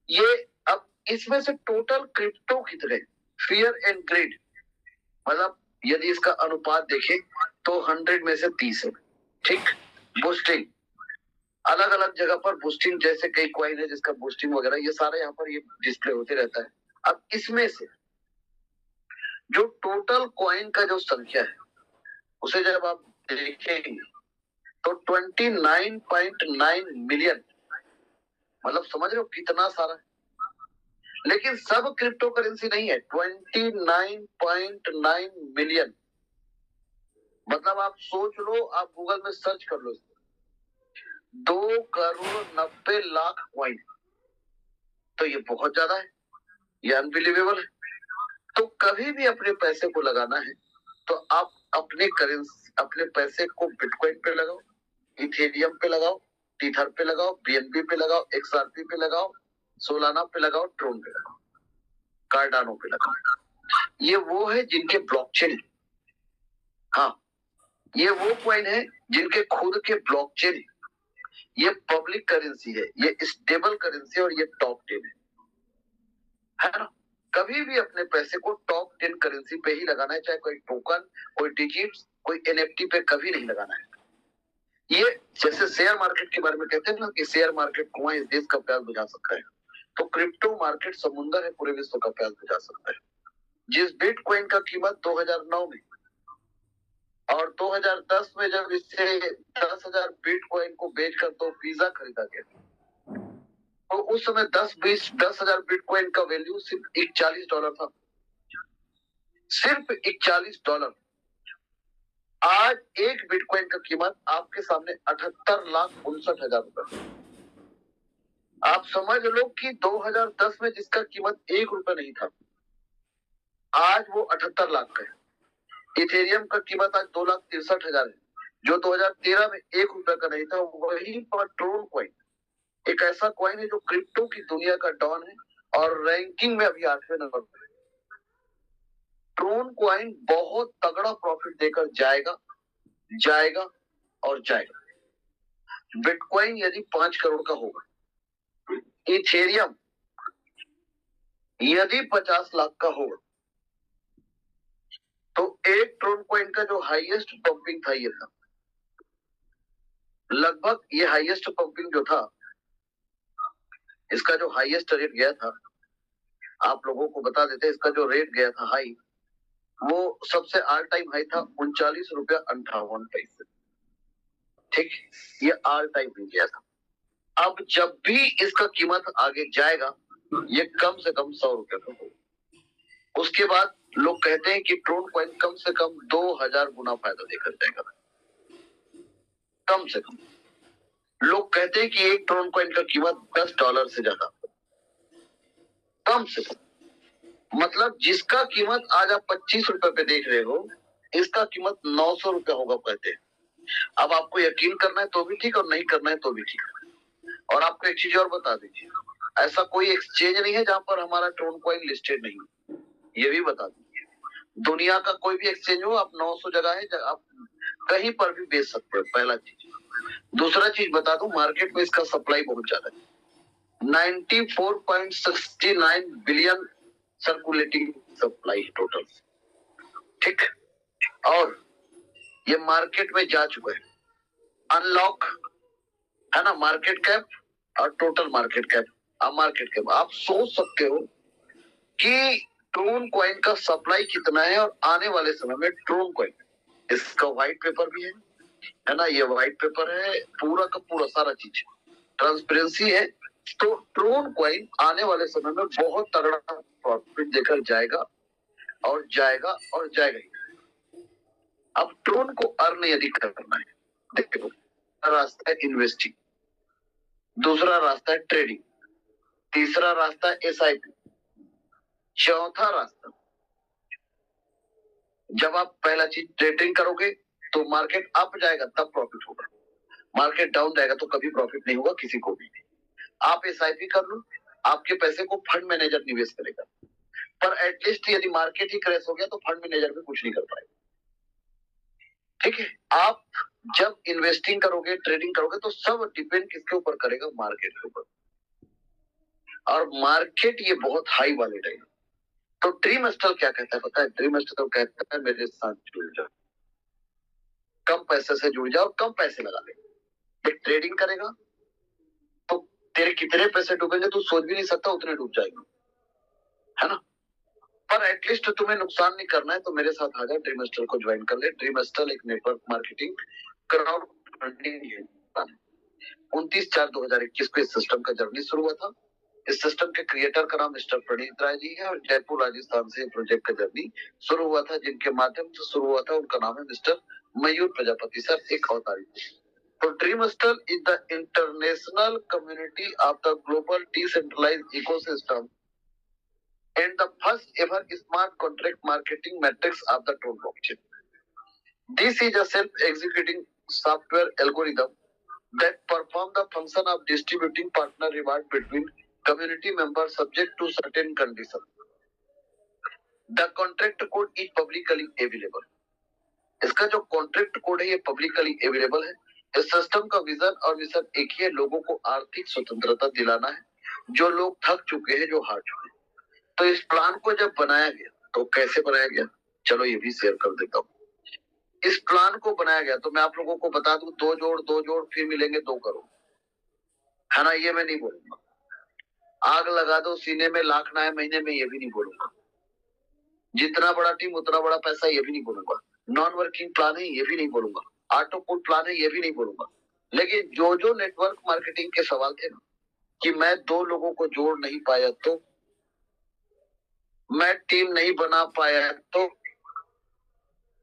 ये अब इसमें से टोटल क्रिप्टो कितने, फियर एंड ग्रिड, मतलब यदि इसका अनुपात देखें तो 100 में से 30 है। ठीक, बूस्टिंग, अलग अलग जगह पर बूस्टिंग, जैसे कई कॉइन है जिसका बूस्टिंग वगैरह, ये सारे यहाँ पर ये डिस्प्ले होते रहता है। अब इसमें से जो टोटल कॉइन का जो संख्या है उसे जब आप देखेंगे तो 29.9 मिलियन, मतलब समझ रहे हो कितना सारा है। लेकिन सब क्रिप्टो करेंसी नहीं है। 29.9 मिलियन, मतलब आप सोच लो, आप गूगल में सर्च कर लो, 2,90,00,000 कॉइन, तो ये बहुत ज्यादा है, ये अनबिलीवेबल है। तो कभी भी अपने पैसे को लगाना है तो आप अपने करेंसी, अपने पैसे को बिटकॉइन पे लगाओ, इथेरियम पे लगाओ, टीथर पे लगाओ, बीएनबी पे लगाओ, एक्सआरपी पे लगाओ, सोलाना पे लगाओ, ट्रोन पे लगाओ, कार्डानो पे लगाओ। ये वो है जिनके ब्लॉकचेन है। हाँ, ये वो कॉइन है जिनके खुद के ब्लॉकचेन है। ये पब्लिक करेंसी है, ये स्टेबल करेंसी, और ये टॉप 10 है ना। कभी भी अपने पैसे को टॉप 10 करेंसी पे ही लगाना है, चाहे कोई टोकन, कोई डिजिट, कोई एनएफटी पे कभी नहीं लगाना है। ये जैसे शेयर मार्केट के बारे में कहते हैं ना कि शेयर मार्केट कुआं इस देश का प्यास बुझा सकता है, तो क्रिप्टो मार्केट समुंदर है, पूरे विश्व का प्यास बुझा सकता है। जिस बिटकॉइन का कीमत 2009 में और 2010 में जब इससे 10,000 बिटकॉइन को बेचकर तो पिज्जा खरीदा गया, तो उस समय 10,000 बिटकॉइन का वैल्यू सिर्फ $41 था, सिर्फ $41। आज एक बिटकॉइन का कीमत आपके सामने 78,59,000 रुपए। आप समझ लो कि 2010 में जिसका कीमत ₹1 नहीं था, आज वो 78 लाख का है। इथेरियम का कीमत आज 2,63,000 है, जो 2013 में ₹1 का नहीं था। वही पर ट्रोन कॉइन, एक ऐसा कॉइन है जो क्रिप्टो की दुनिया का डॉन है और रैंकिंग में अभी 8वें नंबर पर। ट्रोन कॉइन बहुत तगड़ा प्रॉफिट देकर जाएगा जाएगा और जाएगा। बिटकॉइन यदि 5 करोड़ का होगा, इथेरियम यदि 50 लाख का होगा, तो एक ट्रोन कॉइन का जो हाईएस्ट पंपिंग था ये था, लगभग ये हाईएस्ट पंपिंग जो था, इसका जो हाईएस्ट रेट गया था, आप लोगों को बता देते, इसका जो रेट गया था हाई, वो सबसे ऑल टाइम हाई था 39 रुपया 58 पैसे। ठीक, ये ऑल टाइम हाई गया था। अब जब भी इसका कीमत आगे जाएगा, ये कम से कम 100 रुपए का होगा। उसके बाद लोग कहते हैं कि ट्रोन कॉइन कम से कम 2000 गुना फायदा देकर जाएगा, कम से कम। लोग कहते हैं कि एक ट्रोन कॉइन का कीमत $10 से ज्यादा, कम से कम। मतलब जिसका कीमत आज आप 25 रुपए पे देख रहे हो, इसका कीमत 900 रुपया होगा कहते हैं। अब आपको यकीन करना है तो भी ठीक, और नहीं करना है तो भी ठीक। और आपको एक चीज और बता दीजिए, ऐसा कोई एक्सचेंज नहीं है जहां पर हमारा ट्रोन कॉइन लिस्टेड नहीं, ये भी बता दीजिए। दुनिया का कोई भी एक्सचेंज हो, आप 900 जगह है, आप कहीं पर भी बेच सकते हो, पहला चीज। दूसरा चीज बता दूं, मार्केट में इसका सप्लाई बहुत ज्यादा है, 94.69 बिलियन सर्कुलेटिंग सप्लाई टोटल। ठीक, और ये मार्केट में जा चुका है। अनलॉक है ना, मार्केट कैप और टोटल मार्केट कैप। अब मार्केट कैप आप सोच सकते हो कि ट्रोन कॉइन का सप्लाई कितना है, और आने वाले समय में ट्रोन कॉइन, इसका व्हाइट पेपर भी है ना, ये व्हाइट पेपर है, पूरा का पूरा सारा चीज ट्रांसपेरेंसी है। तो ट्रोन कॉइन आने वाले समय में बहुत तगड़ा प्रॉफिट देकर जाएगा, और जाएगा और जाएगा ही। अब ट्रोन को अर्न यदि करना है, देखो, रास्ता है इन्वेस्टिंग, दूसरा रास्ता है ट्रेडिंग, तीसरा रास्ता है SIP, चौथा रास्ता, जब आप पहला चीज ट्रेडिंग करोगे तो मार्केट अप जाएगा तब प्रॉफिट होगा, मार्केट डाउन जाएगा तो कभी प्रॉफिट नहीं होगा किसी को भी। आप SIP कर लो, आपके पैसे को फंड मैनेजर निवेश करेगा, पर एटलीस्ट यदि मार्केट ही क्रैश हो गया तो फंड मैनेजर भी कुछ नहीं कर पाएगा। ठीक है, आप जब इन्वेस्टिंग करोगे, ट्रेडिंग करोगे, तो सब डिपेंड किसके ऊपर करेगा, मार्केट के ऊपर। और मार्केट ये बहुत हाई वाले टाइम। तो ड्रीम स्टार क्या कहता है पता है? ड्रीम स्टार कहता है मेरे साथ जुड़ जाओ, कम पैसे से जुड़ जाओ, कम पैसे लगा ले। एक ट्रेडिंग करेगा तो तेरे कितने पैसे डूबेंगे तू सोच भी नहीं सकता, उतने डूब जाएंगे, है ना। पर एटलीस्ट तुम्हें नुकसान नहीं करना है तो मेरे साथ आ जा, ड्रीम स्टार को ज्वाइन कर ले। ड्रीम स्टार एक नेटवर्क मार्केटिंग क्राउड फंडिंग है। 29/4/2021 को इस सिस्टम का जर्नी शुरू हुआ था। इस सिस्टम के क्रिएटर का नाम मिस्टर प्रणीत राय जी है, और जयपुर राजस्थान से प्रोजेक्ट का जर्नी शुरू हुआ था। जिनके माध्यम से शुरू हुआ था उनका नाम है मिस्टर मयूर प्रजापति सर, एक अवतारी। तो Dream Star is the international community of the global decentralized ecosystem and the first ever smart contract marketing matrix of the Tron blockchain. This is a self-executing software algorithm that performs the function of distributing partner reward between community members subject to certain conditions. The contract code is publicly available. इसका जो कॉन्ट्रैक्ट कोड है ये पब्लिकली अवेलेबल है। इस सिस्टम का विजन और मिशन एक ही है, लोगों को आर्थिक स्वतंत्रता दिलाना है, जो लोग थक चुके हैं, जो हार चुके हैं। तो इस प्लान को जब बनाया गया तो कैसे बनाया गया, चलो ये भी शेयर कर देता हूँ। इस प्लान को बनाया गया तो मैं आप लोगों को बता दूं, दो जोड़ फिर मिलेंगे 2 करोड़, है ना, ये मैं नहीं बोलूंगा। आग लगा दो सीने में लाख ना है महीने में, ये भी नहीं बोलूंगा। जितना बड़ा टीम उतना बड़ा पैसा, ये भी नहीं बोलूंगा। नॉन वर्किंग प्लान है, ये भी नहीं बोलूंगा। ऑटो पुल प्लान है, ये भी नहीं बोलूंगा। लेकिन जो नेटवर्क मार्केटिंग के सवाल थे ना, कि मैं 2 लोगों को जोड़ नहीं पाया तो, मैं टीम नहीं बना पाया तो,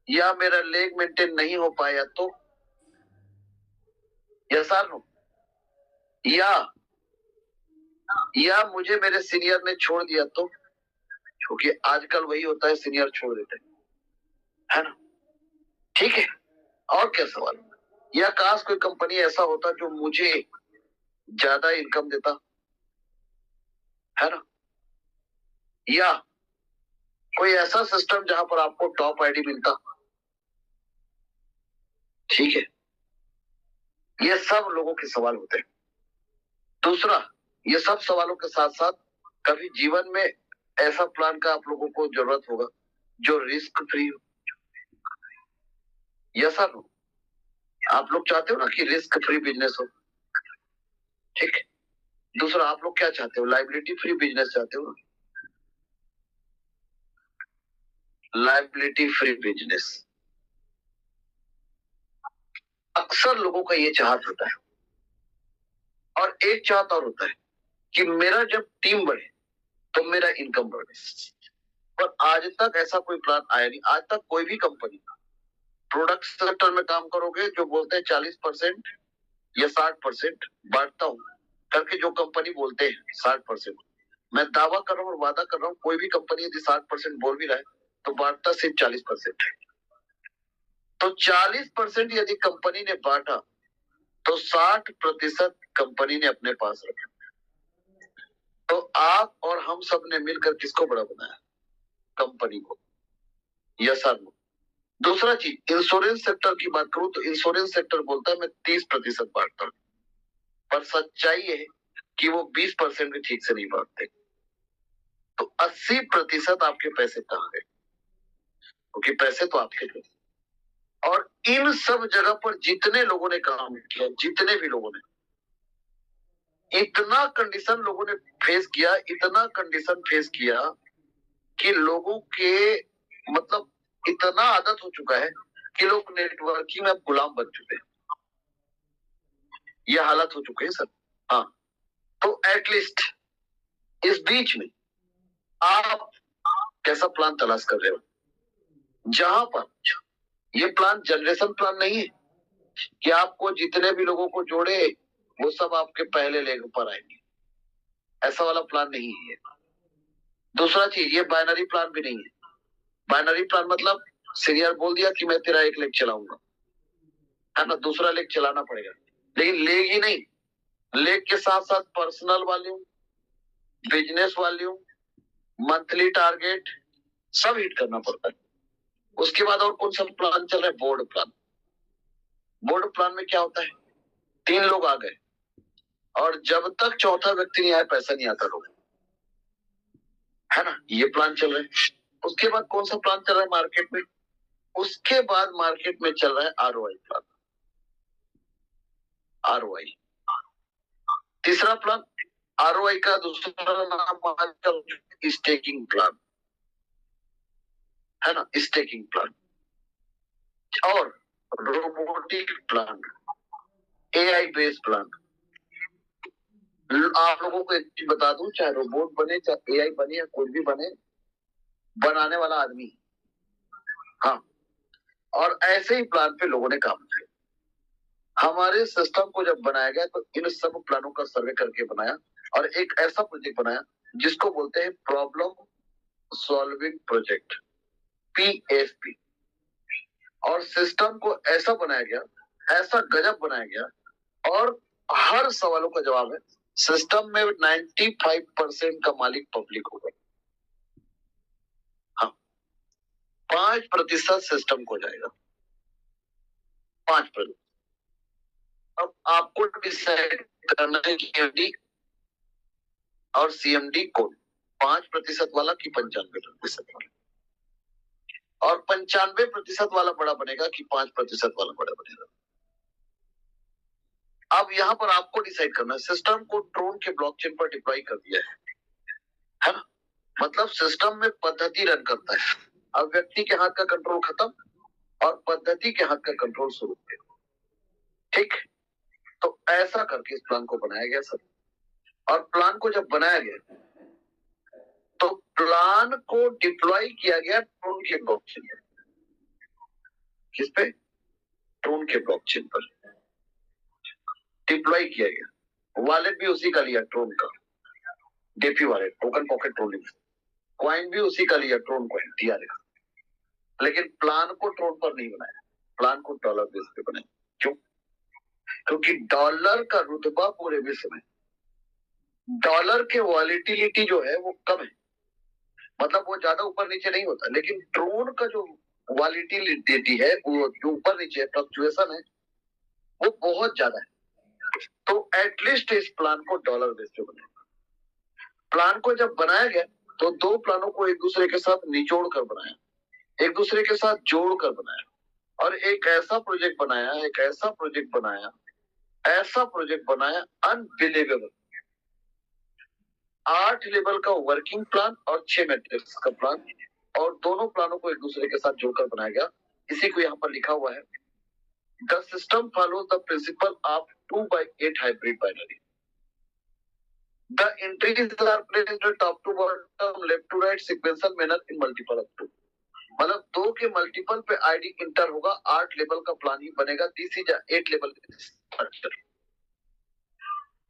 या मेरा लेग मेंटेन नहीं हो पाया तो, या सर नो, या मुझे मेरे सीनियर ने छोड़ दिया तो, क्योंकि आजकल वही होता है, सीनियर छोड़ देते हैं, है ना। ठीक है, और क्या सवाल, या काश कोई कंपनी ऐसा होता जो मुझे ज्यादा इनकम देता, है ना, या कोई ऐसा सिस्टम जहां पर आपको टॉप आईडी मिलता। ठीक है, ये सब लोगों के सवाल होते हैं। दूसरा, ये सब सवालों के साथ साथ कभी जीवन में ऐसा प्लान का आप लोगों को जरूरत होगा जो रिस्क फ्री हो, यस सर, आप लोग चाहते हो ना कि रिस्क फ्री बिजनेस हो, ठीक है। दूसरा, आप लोग क्या चाहते हो? लाइबिलिटी फ्री बिजनेस चाहते हो ना? लाइबिलिटी फ्री बिजनेस अक्सर लोगों का ये चाहत होता है। और एक चाहत और होता है कि मेरा जब टीम बढ़े तो मेरा इनकम बढ़े। पर आज तक ऐसा कोई प्लान आया नहीं। आज तक कोई भी कंपनी प्रोडक्ट सेक्टर में काम करोगे जो बोलते हैं 40% या 60% बांटता हूं करके, जो कंपनी बोलते हैं 60%, मैं दावा कर रहा हूँ और वादा कर रहा हूँ, कोई भी कंपनी यदि 60% बोल भी रहा है तो बांटता सिर्फ 40% है। तो 40% यदि कंपनी ने बांटा तो 60% कंपनी ने अपने पास रखा। तो आप और हम सब ने मिलकर किसको बड़ा बनाया? कंपनी को। Yes sir. दूसरा चीज, इंश्योरेंस सेक्टर की बात करूं तो इंश्योरेंस सेक्टर बोलता है मैं 30% बांटता हूं, पर सच्चाई है कि वो 20% भी ठीक से नहीं बांटते। तो 80% आपके पैसे कहाँ गए? क्योंकि पैसे तो आपके थे। और इन सब जगह पर जितने लोगों ने काम किया, जितने भी लोगों ने, इतना कंडीशन लोगों ने फेस किया, इतना कंडीशन फेस किया कि लोगों के मतलब इतना आदत हो चुका है कि लोग नेटवर्किंग में गुलाम बन चुके हैं। ये हालत हो चुके हैं सर। हाँ, तो एटलीस्ट इस बीच में आप कैसा प्लान तलाश कर रहे हो, जहां पर ये प्लान जनरेशन प्लान नहीं है कि आपको जितने भी लोगों को जोड़े वो सब आपके पहले लेग पर आएंगे। ऐसा वाला प्लान नहीं है। दूसरा चीज, ये बाइनरी प्लान भी नहीं है। बाइनरी प्लान मतलब सीनियर बोल दिया कि मैं तेरा एक लेग चलाऊंगा, है ना, दूसरा लेग चलाना पड़ेगा, लेकिन लेग ही नहीं, लेग के साथ साथ personal volume, business volume, monthly target सब हिट करना पड़ता है। उसके बाद और कौन सा प्लान चल रहा है? Board plan. बोर्ड प्लान में क्या होता है? 3 लोग आ गए और जब तक चौथा व्यक्ति नहीं आया पैसा नहीं आता लोग, है ना, ये प्लान चल रहा है। उसके बाद कौन सा प्लान चल रहा है मार्केट में? उसके बाद मार्केट में चल रहा है आरओआई प्लान। आरओआई तीसरा प्लान। आरओआई का दूसरा नाम स्टेकिंग प्लान, है ना, स्टेकिंग प्लान। और robotic plan, AI based plan. आप लोगों को एक चीज बता दूं, चाहे रोबोट बने चाहे एआई बने या कोई भी बने, बनाने वाला आदमी। हाँ, और ऐसे ही प्लान पे लोगों ने काम किया। हमारे सिस्टम को जब बनाया गया तो इन सब प्लानों का सर्वे करके बनाया और एक ऐसा प्रोजेक्ट बनाया जिसको बोलते हैं प्रॉब्लम सॉल्विंग प्रोजेक्ट, पीएसपी। और सिस्टम को ऐसा बनाया गया, ऐसा गजब बनाया गया, और हर सवालों का जवाब है। सिस्टम में 95% का मालिक पब्लिक होगा। हाँ, 5% सिस्टम को जाएगा, 5%। अब आपको डिसाइड करना है कि एमडी और सीएमडी कौन, 5% वाला कि 95% वाला। और 95% वाला बड़ा बनेगा कि 5% वाला बड़ा बनेगा। अब यहाँ पर आपको डिसाइड करना है। सिस्टम को ड्रोन के ब्लॉकचेन पर डिप्लॉय कर दिया है ना, मतलब सिस्टम में पद्धति रन करता है। अब व्यक्ति के हाथ का कंट्रोल खत्म और पद्धति के हाथ का कंट्रोल शुरू। ठीक, तो ऐसा करके इस प्लान को बनाया गया सर। और प्लान को जब बनाया गया तो प्लान को डिप्लॉय किया गया ड्रोन के ब्लॉकचेन पर। किस पे? ड्रोन के ब्लॉकचेन पर डिप्लॉय किया गया। वॉलेट भी उसी का लिया, ड्रोन का, DeFi wallet, token pocket trolling. Coin भी उसी का लिया, ट्रोन कॉइन, टीआरएक्स। लेकिन प्लान को ट्रोन पर नहीं बनाया, प्लान को डॉलर बेस पे बनाया। क्यों? क्योंकि डॉलर का रुतबा पूरे विश्व में, डॉलर के वॉलिटिलिटी जो है वो कम है, मतलब वो ज्यादा ऊपर नीचे नहीं होता। लेकिन ड्रोन का जो वॉलिटिलिटी है, वो जो ऊपर नीचे फ्लक्चुएशन है, वो बहुत ज्यादा है। तो एटलीस्ट इस प्लान को डॉलर बेस पे बनाया। प्लान को जब बनाया गया तो 2 प्लानों को एक दूसरे के साथ निचोड़ कर बनाया, एक दूसरे के साथ जोड़ कर बनाया। और एक ऐसा प्रोजेक्ट बनाया, ऐसा प्रोजेक्ट बनाया अनबिलीवेबल। 8 लेवल का वर्किंग प्लान और 6 मैट्रिक्स का प्लान, और दोनों प्लानों को एक दूसरे के साथ जोड़कर बनाया गया। इसी को यहाँ पर लिखा हुआ है, the system follows the principle of 2/8 hybrid binary. The entries are placed top to bottom, left to right, sequential manner in multiple of 2। मतलब 2 के मल्टीपल पे आईडी इंटर होगा, 8 लेवल का प्लान ही बनेगा। This is 8 level structure.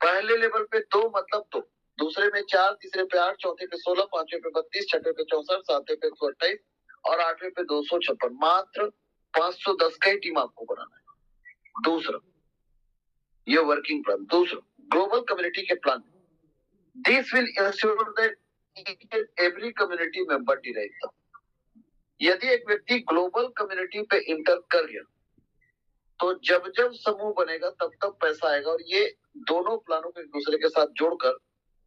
पहले लेवल पे 2 मतलब 2, दूसरे में 4, तीसरे पे 8, चौथे पे 16, पांचवें पे 32, छठे पे 64, सातवें पे 128 और आठवें पे 256। मात्र 510 का ही टीम आपको बनाना है। दूसरा ये वर्किंग प्लान। दूसरा ग्लोबल कम्युनिटी के plan, this will ensure that every community member derive. यदि एक व्यक्ति ग्लोबल कम्युनिटी पे इंटर कर गया तो जब जब समूह बनेगा तब तब पैसा आएगा। और ये दोनों प्लानों को एक दूसरे के साथ जोड़कर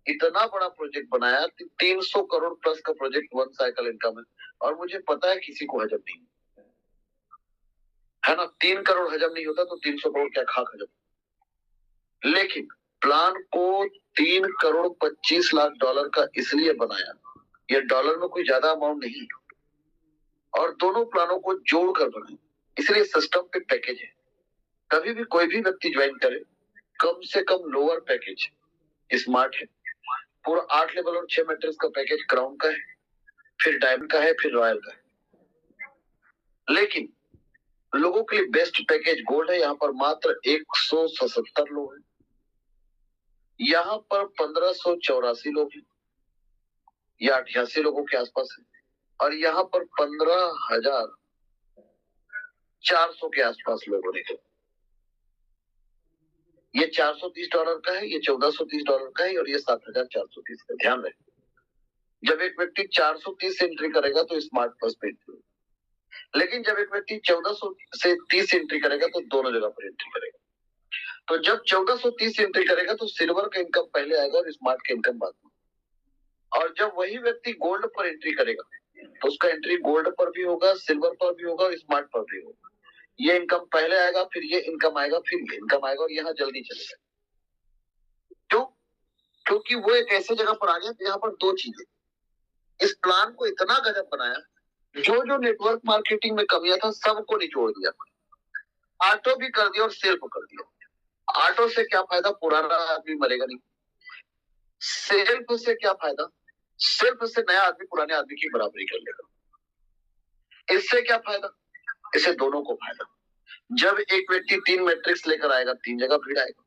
इतना बड़ा प्रोजेक्ट बनाया, 300 करोड़ प्लस का प्रोजेक्ट 1 साइकिल इनकम है। और मुझे पता है किसी को हजम नहीं है ना, 3 करोड़ हजम नहीं होता तो 300 करोड़ क्या खाक हजम। लेकिन प्लान को 3 करोड़ 25 लाख डॉलर का इसलिए बनाया, ये डॉलर में कोई ज्यादा अमाउंट नहीं, और दोनों प्लानों को जोड़कर बनाया, इसलिए सिस्टम पे पैकेज है। कभी भी कोई भी व्यक्ति ज्वाइन करे, कम से कम लोअर पैकेज स्मार्ट है, पूरा 8 लेवल और 6 मैट्रिक्स का पैकेज क्राउन का है, फिर डायमंड का है, फिर रॉयल का है। लेकिन लोगों के लिए बेस्ट पैकेज गोल्ड है। यहाँ पर मात्र 177 लोग हैं, यहाँ पर 1584 लोग हैं या 88 लोगों के आसपास है, और यहाँ पर 15,400 के आसपास लोगों ने। ये $430 का है, ये $1430 का है, और ये 7,430 का। ध्यान रहे, जब एक व्यक्ति 430 से एंट्री करेगा तो स्मार्ट प्लस पे एंट्री, लेकिन जब एक व्यक्ति 1400 से 30 एंट्री करेगा तो दोनों जगह पर एंट्री करेगा। तो जब 1430 एंट्री करेगा तो सिल्वर का इनकम पहले आएगा और स्मार्ट का इनकम बाद में। और जब वही व्यक्ति गोल्ड पर एंट्री करेगा तो उसका एंट्री गोल्ड पर भी होगा, सिल्वर पर भी होगा और स्मार्ट पर भी होगा। ये इनकम पहले आएगा, फिर ये इनकम आएगा, फिर ये इनकम आएगा, और यहाँ जल्दी चलेगा। क्यों? क्योंकि वो एक ऐसे जगह पर आ गया तो यहाँ पर 2 चीजें, इस प्लान को इतना गजब बनाया, जो नेटवर्क मार्केटिंग में कमियां था सबको निचोड़ दिया, ऑटो भी कर दिया और सेल्फ कर दिया। ऑटो से क्या फायदा, पुराना आदमी मरेगा नहीं। सेल्फ से क्या फायदा, सेल्फ से नया आदमी पुराने आदमी की बराबरी कर लेगा। इससे क्या फायदा, इससे दोनों को फायदा। जब एक व्यक्ति 3 मैट्रिक्स लेकर आएगा, 3 जगह भीड़ आएगा।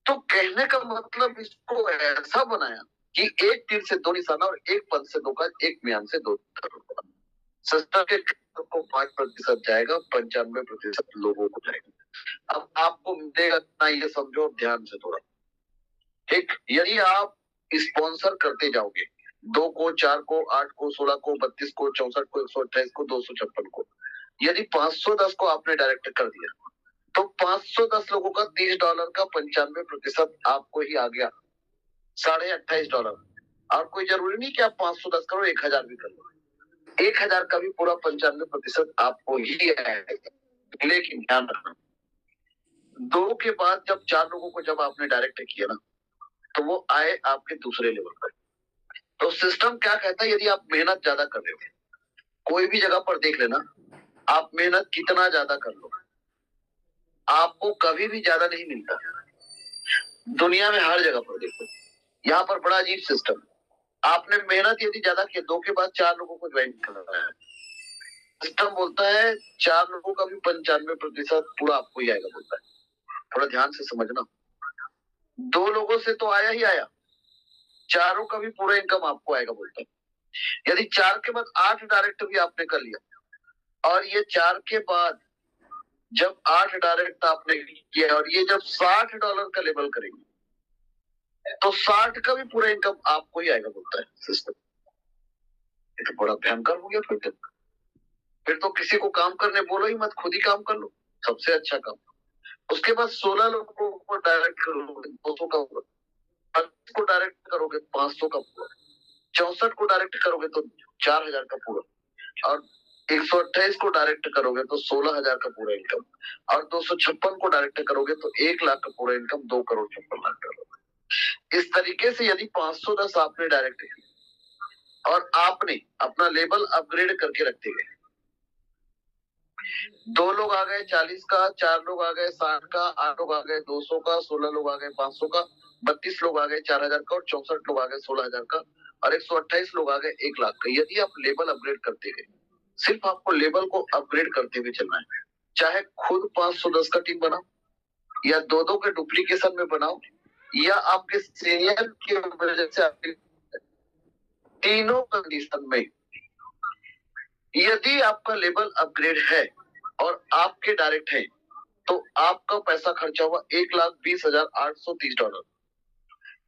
तो कहने का मतलब इसको ऐसा बनाया कि एक तीर से 2 निशाना और एक पंच से 2 का, एक म्यान से 2 सिस्टम के को 5% जाएगा, 95% लोगों को जाएगा। अब आपको मिलेगा ना, ये समझो ध्यान से थोड़ा। ठीक, यदि आप स्पॉन्सर करते जाओगे 2 को, 4 को, 8 को, 16 को, 32 को, 64 को, 128 को, 256 को, यदि 510 को आपने डायरेक्ट कर दिया तो 510 लोगों का $30 का 95% आपको ही आ गया, $28.5। और कोई जरूरी नहीं कि आप 510 करो, 1000 भी कर लो, 1000 का भी पूरा 95% आपको ही आएगा। लेकिन ध्यान रखना, 2 के बाद जब 4 लोगों को जब आपने डायरेक्ट किया ना, तो वो आए आपके दूसरे लेवल पर। तो सिस्टम क्या कहता है, यदि आप मेहनत ज्यादा कर रहे हो, कोई भी जगह पर देख लेना, आप मेहनत कितना ज्यादा कर लो, आपको कभी भी ज्यादा नहीं मिलता। दुनिया में हर जगह पर देखो, यहाँ पर बड़ा अजीब सिस्टम। आपने मेहनत यदि ज्यादा की, 2 के बाद 4 लोगों को ज्वाइन करना है, सिस्टम बोलता है 4 लोगों का भी 95% पूरा आपको ही आएगा बोलता है। थोड़ा ध्यान से समझना, 2 लोगों से तो आया ही आया, 4 का भी पूरा इनकम आपको आएगा बोलता है। यदि 4 के बाद 8 डायरेक्ट भी आपने कर लिया, और ये 4 के बाद जब 8 डायरेक्ट आपने किया, और ये जब $60 का लेवल करेंगे तो 60 का भी पूरा इनकम आपको ही आएगा बोलता है सिस्टम। ये तो बड़ा भयंकर हो गया। फिर तो किसी को काम करने बोलो ही मत, खुद ही काम कर लो, सबसे अच्छा काम। उसके बाद 16 लोगों को डायरेक्ट करोगे 200 का पूरा, 8 को डायरेक्ट करोगे 500 का पूरा, 64 को डायरेक्ट करोगे तो 4000 का पूरा, और 128 को डायरेक्ट करोगे तो 16,000 का पूरा इनकम, और 256 को डायरेक्ट करोगे तो 1 लाख का पूरा इनकम, 2,56,00,000। इस तरीके से यदि 510 आपने डायरेक्ट की और आपने अपना लेवल अपग्रेड करके रखते गए, 2 लोग आ गए 40 का, 4 लोग आ गए 60 का, 8 लोग आ गए 200 का, 16 लोग आ गए 500 का, 32 लोग आ गए 4,000 का, और 64 लोग आ गए 16,000 का, और 128 लोग आ गए 1 लाख का। यदि आप लेवल अपग्रेड करते गए, सिर्फ आपको लेवल को अपग्रेड करते हुए चलना है, चाहे खुद 510 का टीम बनाओ, या दो के डुप्लीकेशन में बनाओ, या आपके सीनियर की वजह से आपके, तीनों कंडीशन में यदि आपका लेवल अपग्रेड है और आपके डायरेक्ट है, तो आपका पैसा खर्चा हुआ $1,20,830,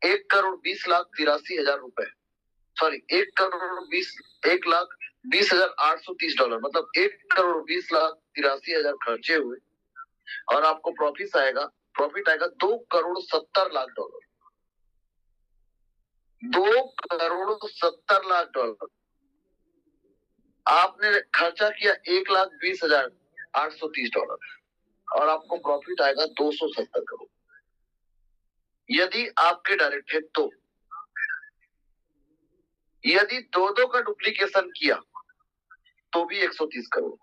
$1,20,83,000, सॉरी $1,20,830, मतलब $1,20,83,000 खर्चे हुए, और आपको प्रॉफिट आएगा $2,70,00,000, $2,70,00,000 आपने खर्चा किया $1,20,830, और आपको प्रॉफिट आएगा 270 करोड़। यदि आपके डायरेक्ट है तो, यदि दो का डुप्लीकेशन किया तो भी 130 करोड़।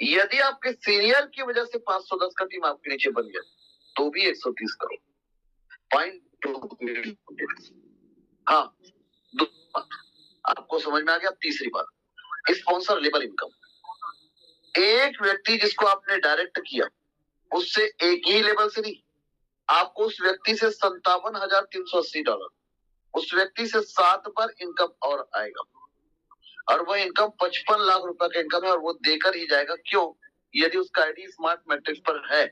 यदि आपके सीनियर की वजह से 510 का टीम आपके नीचे बन गया तो भी 130 करोड़। पॉइंट हाँ, आपको समझ में आ गया। तीसरी बात, स्पॉन्सर लेवल इनकम। एक व्यक्ति जिसको आपने डायरेक्ट किया, उससे एक ही लेवल से नहीं, आपको उस व्यक्ति से $57,380, उस व्यक्ति से 7 बार इनकम और आएगा, और वह इनकम 55 लाख रुपए का इनकम है, और वो देकर ही जाएगा। क्यों? यदि उसका आईडी स्मार्ट मैट्रिक्स पर है,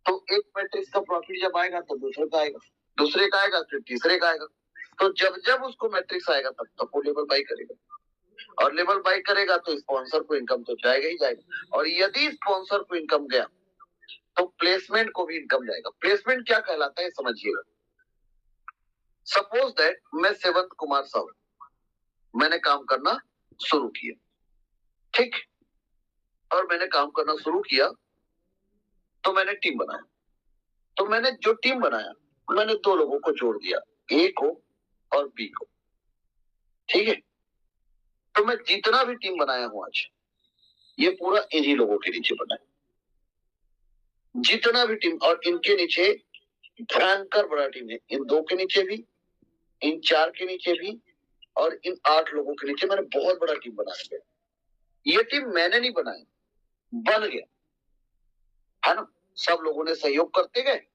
तो एक मैट्रिक्स का प्रॉफिट जब आएगा तो दूसरे का आएगा, दूसरे का आएगा फिर तीसरे का आएगा, तो जब जब उसको मैट्रिक्स आएगा तब तक वो लेवल बाई करेगा, और लेवल बाई करेगा तो स्पॉन्सर को इनकम तो जाएगा ही जाएगा, और यदि स्पॉन्सर को इनकम गया तो प्लेसमेंट को भी इनकम जाएगा। प्लेसमेंट क्या कहलाता है समझिएगा। सपोज दैट मैं सेवंत कुमार साहू, मैंने काम करना शुरू किया, ठीक, और मैंने काम करना शुरू किया तो मैंने टीम बनाया, तो मैंने जो टीम बनाया, मैंने 2 लोगों को जोड़ दिया, ए को और बी को, ठीक है। तो मैं जितना भी टीम बनाया हूं आज, ये पूरा इन्हीं लोगों के नीचे बना है, जितना भी टीम, और इनके नीचे भयंकर बड़ा टीम है, इन 2 के नीचे भी, इन 4 के नीचे भी, और इन 8 लोगों के नीचे मैंने बहुत बड़ा टीम बना दिया। ये टीम मैंने नहीं बनाई, बन गया, है ना। सब लोगों ने सहयोग करते गए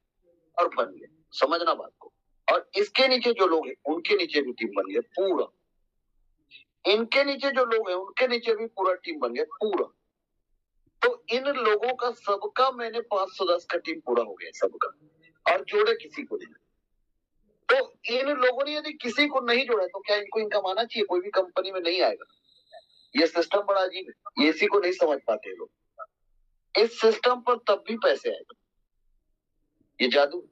और बन गया, समझना बात को। और इसके नीचे जो लोग हैं उनके नीचे भी टीम बन गया पूरा, इनके नीचे जो लोग हैं उनके नीचे भी पूरा टीम बन गया पूरा। तो इन लोगों का सबका मैंने 510 का टीम पूरा हो गया सबका, और जोड़े किसी को नहीं। तो इन लोगों ने यदि किसी को नहीं जोड़ा तो क्या इनको इनकम आना चाहिए? कोई भी कंपनी में नहीं आएगा। ये सिस्टम बड़ा अजीब है, ये इसी को नहीं समझ पाते लोग। इस सिस्टम पर तब भी पैसे आएगा, ये जादू।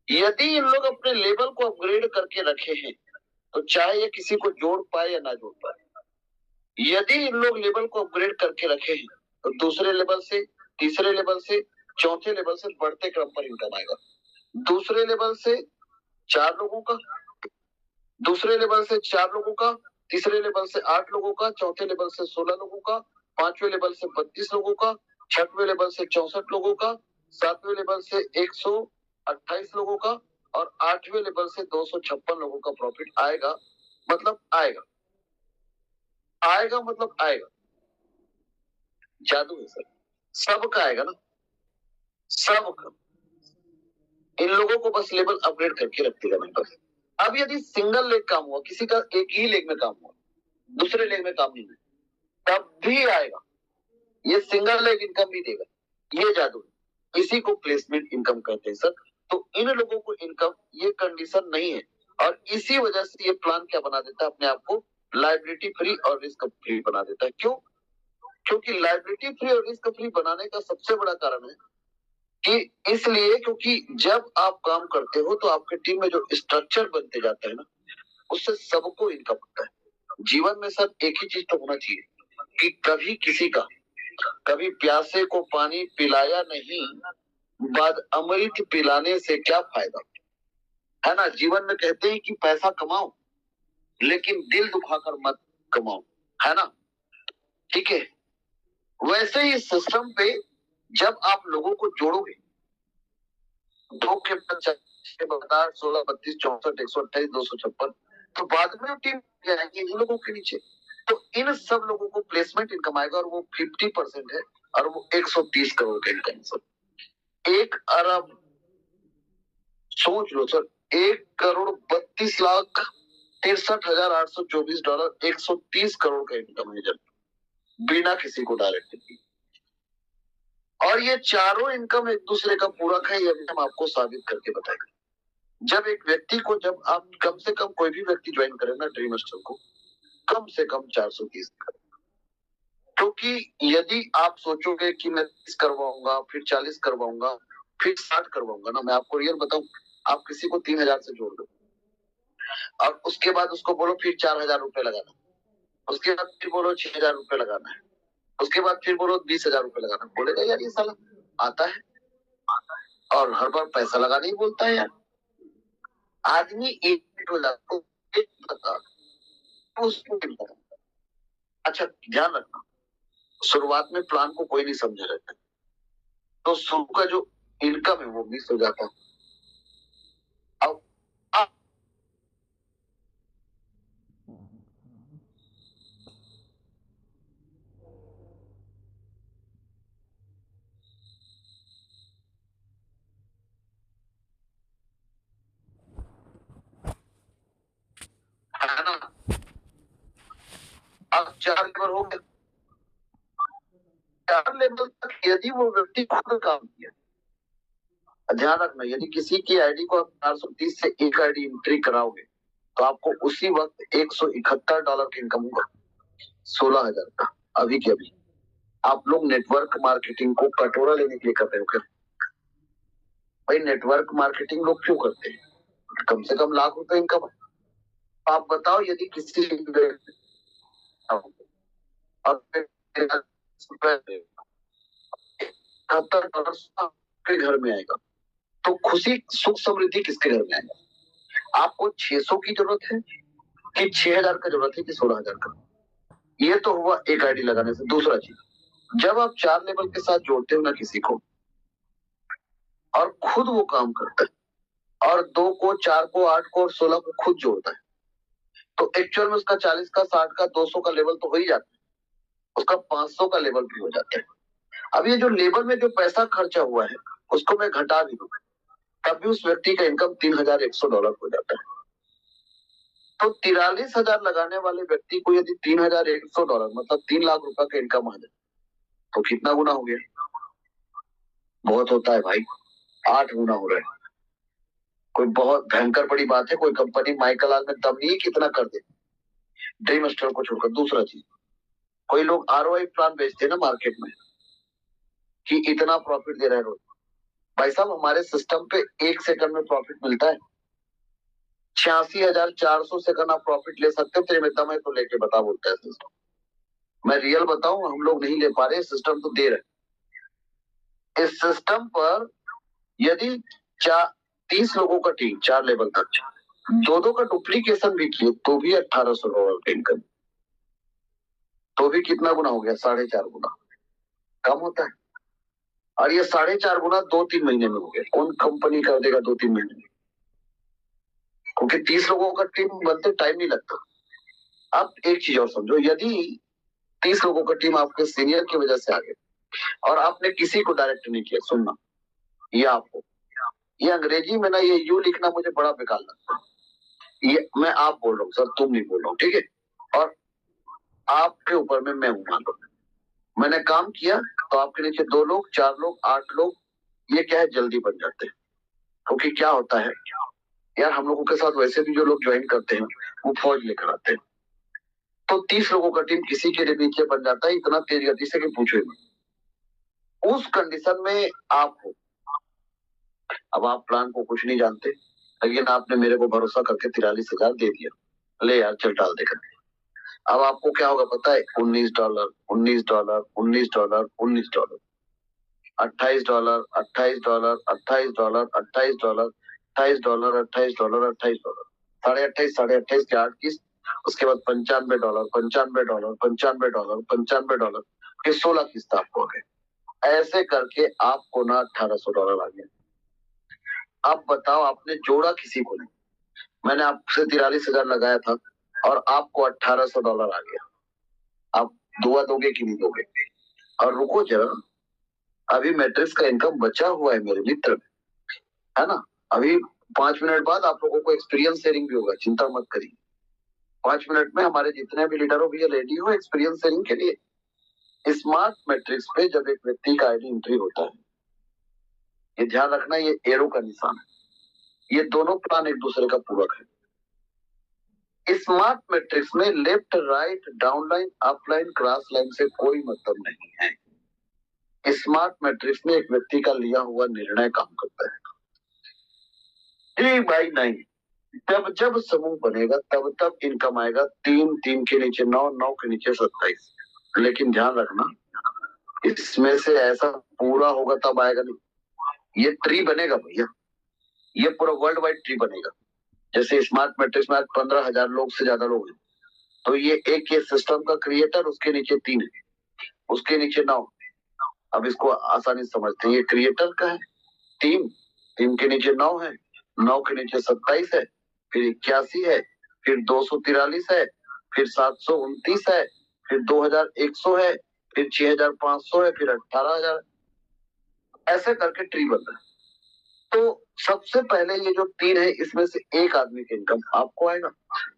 यदि इन लोग अपने लेवल को अपग्रेड करके रखे हैं तो चाहे ये किसी को जोड़ पाए या ना जोड़ पाए, यदि इन लोग लेवल को अपग्रेड करके रखे हैं तो दूसरे लेवल से, तीसरे लेवल से, चौथे लेवल से बढ़ते क्रम पर इनकम आएगा। दूसरे लेवल से 4 लोगों का, दूसरे लेवल से 4 लोगों का, तीसरे लेवल से 8 लोगों का, चौथे लेवल से 16 लोगों का, 5वें लेवल से 32 लोगों का, 6वें लेवल से 64 लोगों का, 7वें लेवल से 128 लोगों का, और 8वें लेवल से 256 लोगों का प्रॉफिट आएगा। मतलब आएगा, आएगा मतलब आएगा। जादू है सर, सबका आएगा ना, सबका। इन लोगों को बस लेवल अपग्रेड करके रखते जाना बस। अब यदि सिंगल लेग काम हुआ, किसी का एक ही लेग में काम हुआ, दूसरे लेग में काम नहीं हुआ, तब भी आएगा। ये सिंगल लेग इनकम भी देगा, ये जादू है। इसी को प्लेसमेंट इनकम कहते हैं सर। तो इन लोगों को इनकम, ये कंडीशन नहीं है, और इसी वजह से ये प्लान क्या बना देता है, अपने आप को लायबिलिटी फ्री और रिस्क फ्री बना देता है। क्यों? क्योंकि लायबिलिटी फ्री और रिस्क फ्री बनाने का सबसे बड़ा कारण है कि इसलिए क्योंकि जब आप काम करते हो तो आपके टीम में जो स्ट्रक्चर बनते जाता है ना, उससे सबको इनकम होता है। जीवन में सर एक ही चीज तो होना चाहिए कि कभी किसी का कभी प्यासे को पानी पिलाया नहीं, बाद अमृत पिलाने से क्या फायदा, है ना। जीवन में कहते हैं कि पैसा कमाओ लेकिन दिल दुखाकर मत कमाओ, है ना। ठीक है, वैसे ही सिस्टम पे जब आप लोगों को जोड़ोगे, 2 के 50, 16, 32, 64, 128, 256, तो बाद में टीम जाएंगे इन लोगों के नीचे। तो इन सब लोगों को प्लेसमेंट इनकम आएगा और वो 50% है और वो 130 करोड़ का इनकम सर। 1 अरब, सोच लो सर, 1,32,63,824 $, 130 करोड़ का इनकम है जब, बिना किसी को डायरेक्ट की। और ये चारों इनकम एक दूसरे का पूरक है, ये भी हम आपको साबित करके बताएंगे। जब एक व्यक्ति को, जब आप कम से कम कोई भी व्यक्ति ज्वाइन करे ना ड्रीम मास्टर को, कम से कम 430 करें। क्योंकि यदि आप सोचोगे कि मैं 30 करवाऊंगा, फिर 40 करवाऊंगा, फिर 60 करवाऊंगा ना, मैं आपको रियल बताऊं, आप किसी को 3,000 से जोड़ दो और उसके बाद उसको बोलो फिर 4,000 रुपए लगाना, उसके बाद फिर बोलो 6,000 रुपए लगाना है, उसके बाद फिर बोलो 20,000 रुपए लगाना, बोलेगा यार ये साला आता है और हर बार पैसा लगाने ही बोलता है यार। आदमी एक उसको अच्छा ध्यान रखना, शुरुआत में प्लान को कोई नहीं समझा रहता, तो शुरू का जो इनकम है वो मिस हो जाता है। अब है ना, अब 4 लेवल हो गए, 4 लेवल तक यदि वो व्यक्ति खुद काम किया, ध्यान रखना, यदि किसी की आईडी को आप 430 से एक आईडी एंट्री कराओगे तो आपको उसी वक्त $171 की इनकम होगा, 16,000 का, अभी के अभी। आप लोग नेटवर्क मार्केटिंग को कटोरा लेने के लिए कर रहे हो क्या? भाई नेटवर्क मार्केटिंग लोग क्यों करते हैं? कम से कम लाख रुपए इनकम है। आप बताओ, यदि किसी $70 के घर में आएगा तो खुशी सुख समृद्धि किसके घर में आएगा? आपको 600 की जरूरत है कि 6,000 का जरूरत है कि 16,000 का? ये तो हुआ एक आईडी लगाने से। दूसरा चीज, जब आप 4 लेवल के साथ जोड़ते हो ना किसी को और खुद वो काम करता है और 2 को, 4 को, 8 को और 16 को खुद जोड़ता है, तो एक्चुअल में उसका 40 का, 60 का, 200 का लेवल तो हो ही जाता है, उसका 500 का लेवल भी हो जाता है। अब ये जो लेवल में जो पैसा खर्चा हुआ है उसको मैं घटा भी दूं तब भी उस व्यक्ति का इनकम $3,100 हो जाता है। तो 43,000 लगाने वाले व्यक्ति को यदि $3,100 मतलब 3 लाख रुपए का इनकम आ जाए तो कितना गुना हो गया? बहुत होता है भाई, 8 गुना हो रहा है। कोई बहुत भयंकर बड़ी बात है, कोई कंपनी माइकल में दम नहीं कितना कर दे ड्रीम मास्टर को छोड़कर। दूसरा चीज, कोई लोग आरओआई प्लान बेचते हैं ना मार्केट में कि इतना प्रॉफिट दे रहे हैं रोज। भाई साहब हमारे सिस्टम पे 1 सेकंड में प्रॉफिट मिलता है, 86,400 सेकंड आप प्रॉफिट ले सकते हो। तेरे में दम है तो लेके बता, बोलता है सिस्टम। मैं रियल बताऊं, हम लोग नहीं ले पा रहे, सिस्टम तो दे रहे। इस सिस्टम पर यदि 30 लोगों का टीम 4 लेवल तक 2-2 का डुप्लीकेशन भी किए तो भी $1,800 का इनकम, तो भी कितना गुना हो गया? 4.5 गुना। कम होता है? और ये 4.5 गुना 2-3 महीने में हो गया। कौन कंपनी कर देगा 2-3 महीने में? क्योंकि 30 लोगों का टीम बनते टाइम नहीं लगता। अब एक चीज और समझो, यदि 30 लोगों का टीम आपके सीनियर की वजह से आ गया और आपने किसी को डायरेक्ट नहीं किया, सुनना, ये आपको, ये अंग्रेजी में ना ये यू लिखना मुझे बड़ा बेकार लगता है। ये मैं आप बोल रहा हूँ सर, तुम नहीं बोल रहा हूँ, ठीक है। और आपके ऊपर में मैं हूं, मान लो मैंने काम किया तो आपके नीचे 2 लोग, 4 लोग, 8 लोग, ये क्या है, जल्दी बन जाते हैं। क्योंकि क्या होता है यार, हम लोगों के साथ वैसे भी जो लोग ज्वाइन करते हैं वो फौज लेकर आते हैं, तो 30 लोगों का टीम किसी के नीचे बन जाता है इतना तेज गति से कि पूछो ही मत। उस कंडीशन में आप हो। अब आप प्लान को कुछ नहीं जानते, लेकिन आपने मेरे को भरोसा करके 43,000 दे दिया, ले यार चल डाल देकर। अब आपको क्या होगा पता है? $19, $19, $19, $19, $28, $28, $28, $28, $28, $28, $28, $28.5 के 8 किस्त, उसके बाद $95, $95, $95, $95 के 16 किस्त आपको गए। ऐसे करके आपको ना $1800 आ गया। अब बताओ, आपने जोड़ा किसी को नहीं। मैंने आपसे 43,000 लगाया था और आपको $1800 आ गया। आप दुआ दोगे कि नहीं दोगे? और रुको जरा, अभी मैट्रिक्स का इनकम बचा हुआ है मेरे मित्र, है ना? अभी 5 मिनट बाद आप लोगों को एक्सपीरियंस शेयरिंग भी होगा, चिंता मत करिए। 5 मिनट में हमारे जितने भी लीडर हो भी रेडी हो एक्सपीरियंस शेयरिंग के लिए। स्मार्ट मैट्रिक्स पे जब एक व्यक्ति का आईडी एंट्री होता है, ये ध्यान रखना, ये एरो का निशान है, ये दोनों प्लान एक दूसरे का पूरक है। स्मार्ट मैट्रिक्स में left right downline upline cross line से कोई मतलब नहीं है। स्मार्ट मैट्रिक्स में एक व्यक्ति का लिया हुआ निर्णय काम करता है। 3/9 जब जब समूह बनेगा तब तब इनकम आएगा। 3, 3 के नीचे 9, 9 के नीचे 27। लेकिन ध्यान रखना, इसमें से ऐसा पूरा होगा तब आएगा नहीं। ये ट्री बनेगा भैया, ये पूरा वर्ल्ड वाइड ट्री बनेगा। जैसे स्मार्ट मैट्रिक्स में आज 15,000 लोग से ज्यादा लोग हैं, तो ये एक सिस्टम का क्रिएटर, उसके नीचे 3 है, उसके नीचे 9। अब इसको आसानी से समझते हैं, ये क्रिएटर का है 3, 3 के नीचे 9 है, 9 के नीचे 27 है, फिर 81 है, फिर 243 है, फिर 729 है, फिर 2100 है, फिर 6500 है, फिर 18,000। ऐसे करके ट्री बन रहा है। तो सबसे पहले ये जो 3 है, इसमें से एक आदमी की इनकम आपको आएगा,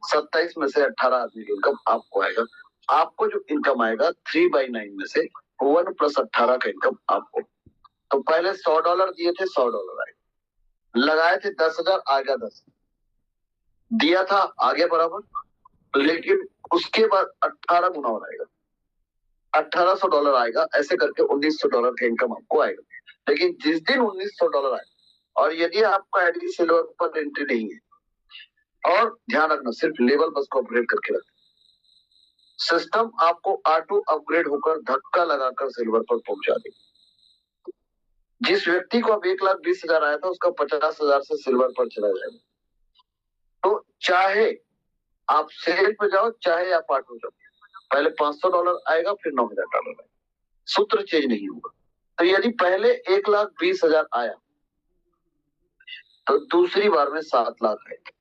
27 में से 18 आदमी की इनकम आपको आएगा। आपको जो इनकम आएगा 3/9 में से 1 + 18 का इनकम आपको। तो पहले $100 दिए थे, $100 आए, लगाए थे 10,000, आ गया 10, दिया था आगे बराबर, लेकिन उसके बाद 18 गुना और आएगा, $1800 आएगा। ऐसे करके $1900 का इनकम आपको आएगा। लेकिन जिस दिन $1900 आए और यदि आपका आईडी सिल्वर पर एंट्री नहीं है, और ध्यान रखना सिर्फ लेवल बस को अपग्रेड करके रखना, सिस्टम आपको ऑटो अपग्रेड होकर धक्का लगाकर सिल्वर पर पहुंचा देगा। जिस व्यक्ति को अब 1,20,000 आया था, उसका 50,000 से सिल्वर पर चला जाएगा। तो चाहे आप सेल पे जाओ, चाहे आप ऑटो जाओ, पहले $500 आएगा, फिर $9,000 आएगा, सूत्र चेंज नहीं होगा। तो यदि पहले 1,20,000 आया, तो दूसरी बार में 7 लाख आएगा,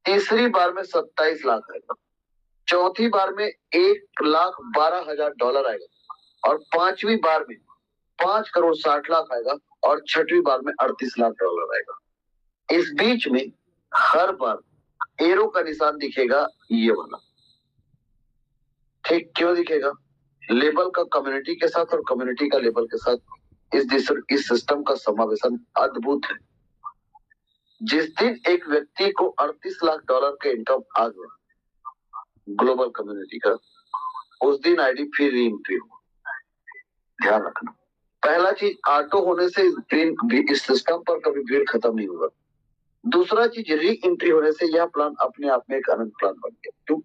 तीसरी बार में 27 लाख आएगा, चौथी बार में $1,12,000 आएगा, और पांचवी बार में $5,60,00,000 आएगा, और छठवीं बार में $38 लाख आएगा। इस बीच में हर बार एरो का निशान दिखेगा, ये वाला। ठीक क्यों दिखेगा? लेबल का कम्युनिटी के साथ और कम्युनिटी का लेबल के साथ इस सिस्टम का समावेशन अद्भुत है। जिस दिन एक व्यक्ति को $38 लाख का इनकम आ गया ग्लोबल कम्युनिटी का, उस दिन आईडी फिर री एंट्री हो। ध्यान रखना, पहला चीज, ऑटो होने से इस सिस्टम पर कभी भीड़ खत्म नहीं होगा। दूसरा चीज, री एंट्री होने से यह प्लान अपने आप में एक अनंत प्लान बन गया। क्यों?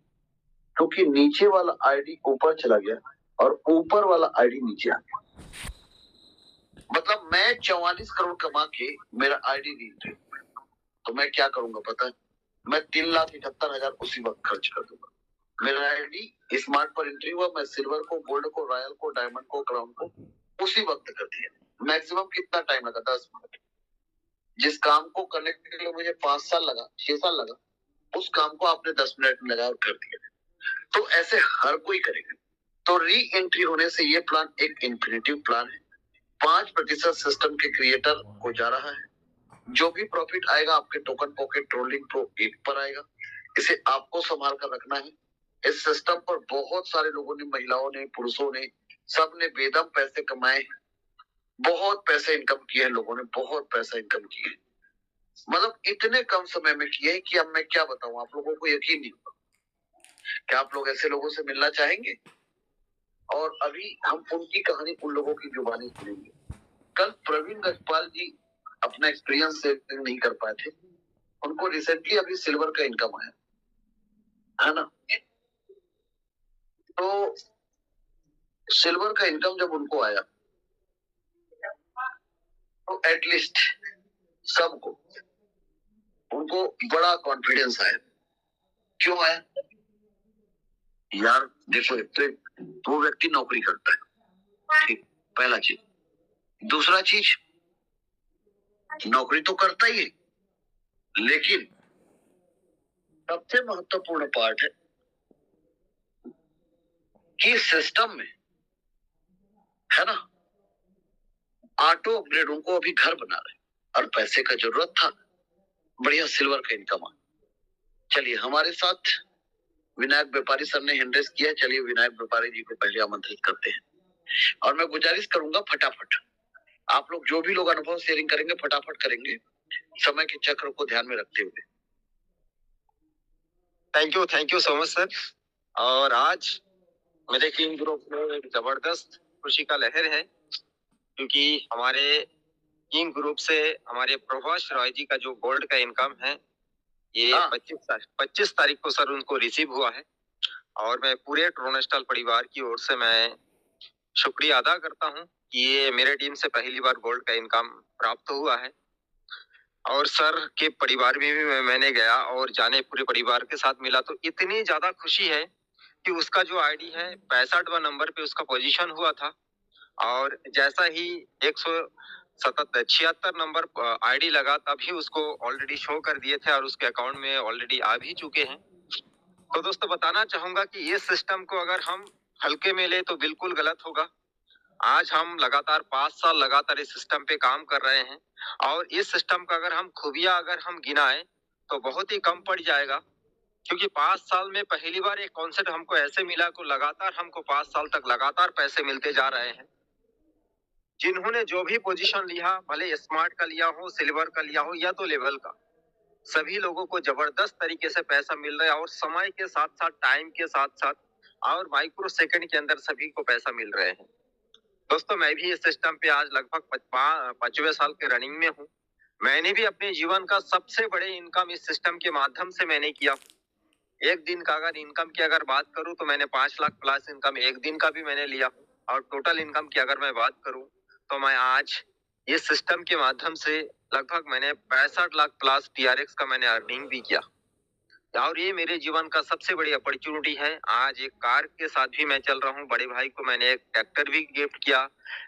क्योंकि नीचे वाला आईडी ऊपर चला गया और ऊपर वाला आईडी नीचे आ गया। मतलब मैं 44 करोड़ कमा के मेरा आईडी री एंट्री, तो मैं क्या करूंगा पता है? मैं 3,78,000 उसी वक्त खर्च कर दूंगा। मेरा आईडी स्मार्ट पर एंट्री हुआ, मैं सिल्वर को, गोल्ड को, रॉयल को, डायमंड को, क्राउन को उसी वक्त कर दिया। मैक्सिमम कितना टाइम लगा? 10 मिनट। जिस काम को करने के लिए मुझे 5 साल लगा, 6 साल लगा, उस काम को आपने 10 मिनट में लगा और कर दिया। तो ऐसे हर कोई करेगा। तो री एंट्री होने से ये प्लान एक इन्फिनिटिव प्लान है। 5% सिस्टम के क्रिएटर को जा रहा है। जो भी प्रॉफिट आएगा आपके टोकन पॉकेट ट्रोलिंग प्रो 1 पर आएगा। इसे आपको संभाल कर रखना है। इस सिस्टम पर बहुत सारे लोगों ने, महिलाओं ने, पुरुषों ने, सबने बेदम पैसे कमाए, बहुत पैसे इनकम किए हैं। लोगों ने बहुत पैसा इनकम किए, मतलब इतने कम समय में किए हैं कि अब मैं क्या बताऊं, आप लोगों को यकीन नहीं होगा। क्या आप लोग ऐसे लोगों से मिलना चाहेंगे? और अभी हम उनकी कहानी, उन लोगों की जुबानी सुनेंगे। कल प्रवीण गजपाल जी अपना एक्सपीरियंस शेयर नहीं कर पाए थे, उनको रिसेंटली अभी सिल्वर का इनकम आया, है ना? तो सिल्वर का इनकम जब उनको आया तो एटलीस्ट सबको उनको बड़ा कॉन्फिडेंस आया। क्यों आया? यार देखो, एक तो वो व्यक्ति नौकरी करता है, ठीक, पहला चीज। दूसरा चीज, नौकरी तो करता ही है, लेकिन सबसे महत्वपूर्ण पार्ट है कि सिस्टम में, है ना, ऑटो अपग्रेड, उनको अभी घर बना रहे और पैसे का जरूरत था, बढ़िया सिल्वर का इनकम आ। चलिए, हमारे साथ विनायक व्यापारी सर ने हैंडरेस किया। चलिए विनायक व्यापारी जी को पहले आमंत्रित करते हैं और मैं गुजारिश करूंगा फटाफट आप लोग जो भी लोग अनुभव शेयरिंग करेंगे फटाफट करेंगे, समय के चक्र को ध्यान में रखते हुए। Thank you so much sir. और आज मेरे टीम ग्रुप में एक जबरदस्त खुशी का लहर है, क्योंकि हमारे टीम ग्रुप से हमारे प्रभाष रॉय जी का जो गोल्ड का इनकम है ये 25 तारीख को सर उनको रिसीव हुआ है। और मैं पूरे ट्रोनेस्टल परिवार की ओर से मैं शुक्रिया अदा करता हूं कि ये मेरे टीम से पहली बार गोल्ड का इनकम प्राप्त हुआ है। और सर के परिवार में भी मैंने गया और जाने पूरे परिवार के साथ मिला तो इतनी ज्यादा खुशी है कि उसका जो आईडी है 65वां नंबर पे उसका पोजीशन हुआ था। और जैसा ही 176 नंबर आईडी लगा तभी उसको ऑलरेडी शो कर दिए थे और उसके अकाउंट में ऑलरेडी आ भी चुके हैं। तो दोस्तों बताना चाहूंगा कि इस सिस्टम को अगर हम हल्के में ले तो बिल्कुल गलत होगा। आज हम लगातार 5 साल लगातार इस सिस्टम पे काम कर रहे हैं और इस सिस्टम का अगर हम खूबियां अगर हम गिनाएं तो बहुत ही कम पड़ जाएगा, क्योंकि 5 साल में पहली बार एक कॉन्सेप्ट हमको ऐसे मिला कि लगातार हमको 5 साल तक लगातार पैसे मिलते जा रहे हैं। जिन्होंने जो भी पोजीशन लिया, भले स्मार्ट का लिया हो, सिल्वर का लिया हो या तो लेवल का, सभी लोगों को जबरदस्त तरीके से पैसा मिल रहा है और समय के साथ साथ, टाइम के साथ साथ और माइक्रो सेकंड के अंदर सभी को पैसा मिल रहे हैं। दोस्तों मैं भी इस सिस्टम पे आज लगभग 5वें साल के रनिंग में हूँ। मैंने भी अपने जीवन का सबसे बड़े इनकम इस सिस्टम के माध्यम से मैंने किया। एक दिन का अगर इनकम की अगर बात करूं तो मैंने 5 लाख प्लस इनकम एक दिन का भी मैंने लिया और टोटल इनकम की अगर मैं बात करूं तो मैं आज ये सिस्टम के माध्यम से लगभग मैंने 65 लाख प्लस TRX का मैंने अर्निंग भी किया। और ये मेरे जीवन का सबसे बड़ी अपॉर्चुनिटी है। आज एक कार के साथ भी मैं चल रहा हूँ, बड़े भाई को मैंने एक ट्रैक्टर भी गिफ्ट किया,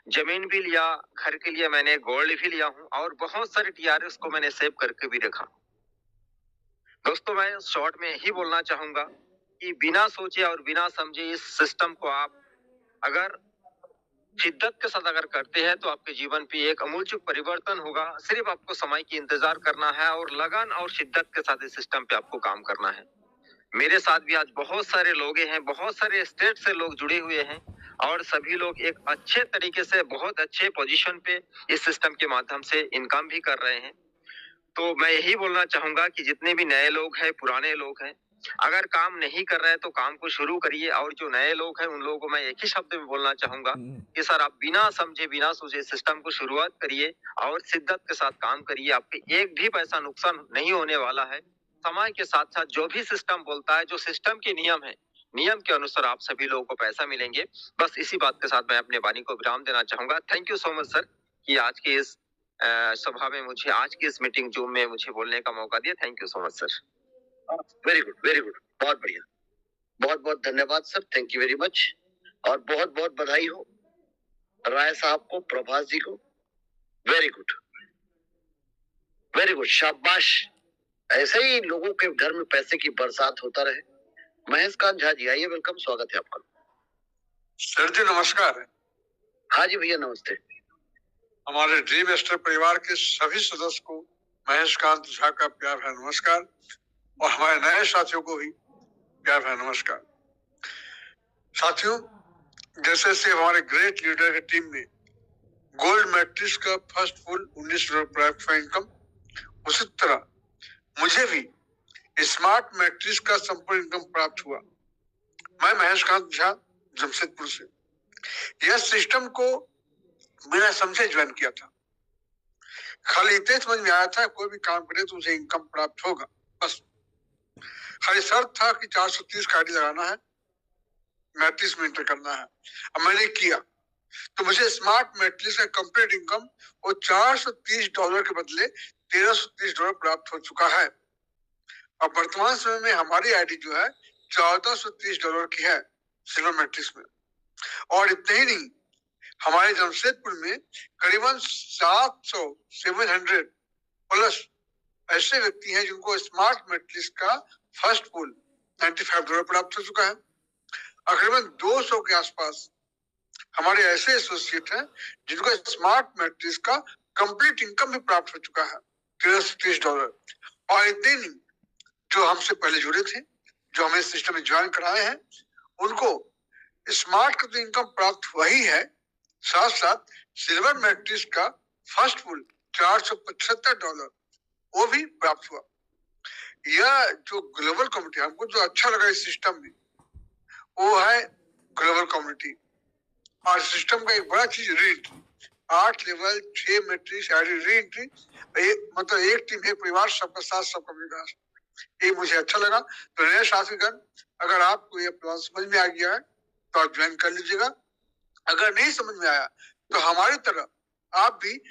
जमीन भी लिया, घर के लिए मैंने गोल्ड भी लिया हूँ और बहुत सारे TRX को मैंने सेव करके भी रखा। दोस्तों मैं शॉर्ट में यही बोलना चाहूंगा कि बिना सोचे और बिना समझे इस सिस्टम को आप अगर शिद्दत के साथ अगर करते हैं तो आपके जीवन पे एक अमूलचूल परिवर्तन होगा। सिर्फ आपको समय की इंतजार करना है और लगन और शिद्दत के साथ इस सिस्टम पे आपको काम करना है। मेरे साथ भी आज बहुत सारे लोग हैं, बहुत सारे स्टेट से लोग जुड़े हुए हैं और सभी लोग एक अच्छे तरीके से बहुत अच्छे पोजीशन पे इस सिस्टम के माध्यम से इनकम भी कर रहे हैं। तो मैं यही बोलना चाहूंगा कि जितने भी नए लोग हैं, पुराने लोग हैं, अगर काम नहीं कर रहे हैं तो काम को शुरू करिए। और जो नए लोग हैं उन लोगों को मैं एक ही शब्द में बोलना चाहूंगा कि सर आप बिना समझे बिना सोचे सिस्टम को शुरुआत करिए और शिद्दत के साथ काम करिए। आपके एक भी पैसा नुकसान नहीं होने वाला है। समय के साथ साथ जो भी सिस्टम बोलता है, जो सिस्टम के नियम है, नियम के अनुसार आप सभी लोगों को पैसा मिलेंगे। बस इसी बात के साथ मैं अपने वाणी को विराम देना चाहूंगा। Thank you so much sir कि आज के इस सभा में मुझे आज की इस मीटिंग जूम में मुझे बोलने का मौका दिया। Thank you so much sir. Very good, very good, बहुत बढ़िया, बहुत बहुत धन्यवाद sir, thank you very much. और बहुत बहुत बधाई हो राय साहब को, प्रभास जी को। वेरी गुड, वेरी गुड, शाबाश। ऐसे ही लोगों के घर में पैसे की बरसात होता रहे। महेश कांत झा जी, आइए, वेलकम, स्वागत है आपका। सर जी नमस्कार। हाँ जी भैया, नमस्ते। हमारे ड्रीम एस्टर परिवार के सभी सदस्य को महेश कांत झा का प्यार भरा नमस्कार और हमारे नए साथियों को भी प्यार भरा नमस्कार। साथियों, जैसे से हमारे ग्रेट लीडर की टीम में गोल्ड मैट्रिक्स का फर्स्ट फुल 19 प्राप्त हुआ इनकम, उसी तरह मुझे भी स्मार्ट मैट्रिक्स का संपूर्ण इनकम प्राप्त हुआ। मैं महेश कांत झा जमशेदपुर से यह सिस्टम को बिना समझे ज्वाइन किया था। खाली इतने समझ में आया था कोई भी काम करे तो उसे इनकम प्राप्त होगा, बस। खाली शर्त था कि 430 का आईडी लगाना है, मैट्रिक्स में एंटर करना है। अब मैंने किया तो मुझे स्मार्ट मैट्रिक्स का कंप्लीट इनकम वो $430 के बदले $1330 प्राप्त हो चुका है। अब वर्तमान समय में हमारी आईडी जो है $1430 की है सिल्वर मैट्रिक्स में। और इतने ही नहीं, हमारे जमशेदपुर में करीबन 700 प्लस ऐसे व्यक्ति हैं जिनको स्मार्ट मैट्रिक्स का फर्स्ट पुल $95 प्राप्त हो चुका है। करीबन 200 के आसपास हमारे ऐसे एसोसिएट हैं जिनको स्मार्ट मैट्रिक्स का कंप्लीट इनकम भी प्राप्त हो चुका है $1330। और इतने नहीं, जो हमसे पहले जुड़े थे, जो हमें सिस्टम में ज्वाइन कराए हैं, उनको स्मार्ट का तो इनकम प्राप्त हुआ ही है, साथ साथ सिल्वर मैट्रिक्स का फर्स्ट पुल $475 वो भी प्राप्त हुआ। यह जो ग्लोबल कम्युनिटी, हमको जो अच्छा लगा इस सिस्टम में वो है ग्लोबल कम्युनिटी। और सिस्टम का एक बड़ा चीज re entry, 8 level 6 matrix re entry, मतलब एक टीम एक परिवार, सबका साथ सबका विकास, ये मुझे अच्छा लगा। तो नए साथीगण, अगर आपको ये प्लान समझ में आ गया है तो आप ज्वाइन कर लीजिएगा। अगर नहीं समझ में आया तो हमारी तरह आप भी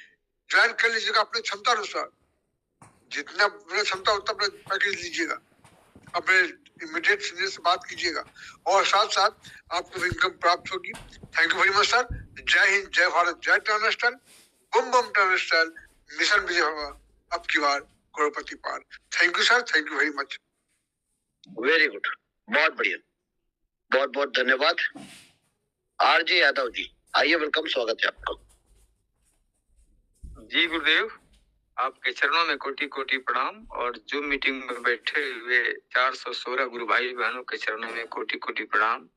ज्वाइन कर लीजिएगा अपने क्षमता अनुसार, जितना अपना क्षमता उतना अपना पैकेज लीजिएगा, अपने इमीडिएट सीनियर से बात कीजिएगा और साथ साथ आपको इनकम प्राप्त होगी। Thank you very much sir. जय हिंद, जय भारत, जय टर्नस्टाइल, बम बम टर्नस्टाइल, मिशन विजय होगा अब की बार करोड़पति पार। Thank you sir, thank you very much. Very good, बहुत बढ़िया, बहुत बहुत धन्यवाद। आरजे यादव जी, आइए, वेलकम, स्वागत है आपका। जी गुरुदेव, आपके चरणों में कोटि कोटि प्रणाम। और जो मीटिंग में बैठे हुए 416 गुरु भाई बहनों के चरणों में कोटि कोटि प्रणाम।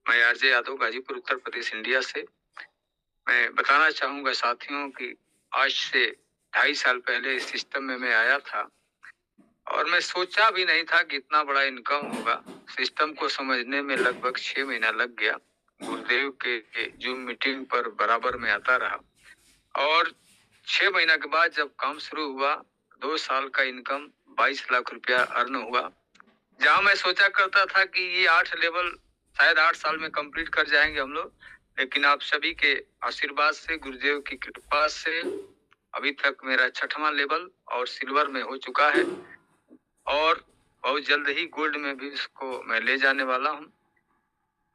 मैं आरजे यादव, गाजीपुर, उत्तर प्रदेश, इंडिया से। मैं बताना चाहूंगा साथियों कि आज से 2.5 साल पहले इस सिस्टम में मैं आया था और मैं सोचा भी नहीं था कि इतना बड़ा इनकम होगा। सिस्टम को समझने में लगभग 6 महीना लग गया। गुरुदेव के जूम मीटिंग पर बराबर में आता रहा और 6 महीना के बाद जब काम शुरू हुआ, 2 साल का इनकम 22 लाख रुपया अर्न हुआ। जहां मैं सोचा करता था कि ये 8 लेवल शायद 8 साल में कंप्लीट कर जाएंगे हम लोग, लेकिन आप सभी के आशीर्वाद से, गुरुदेव की कृपा से अभी तक मेरा 6वां लेवल और सिल्वर में हो चुका है और बहुत जल्द ही गोल्ड में भी इसको मैं ले जाने वाला हूँ।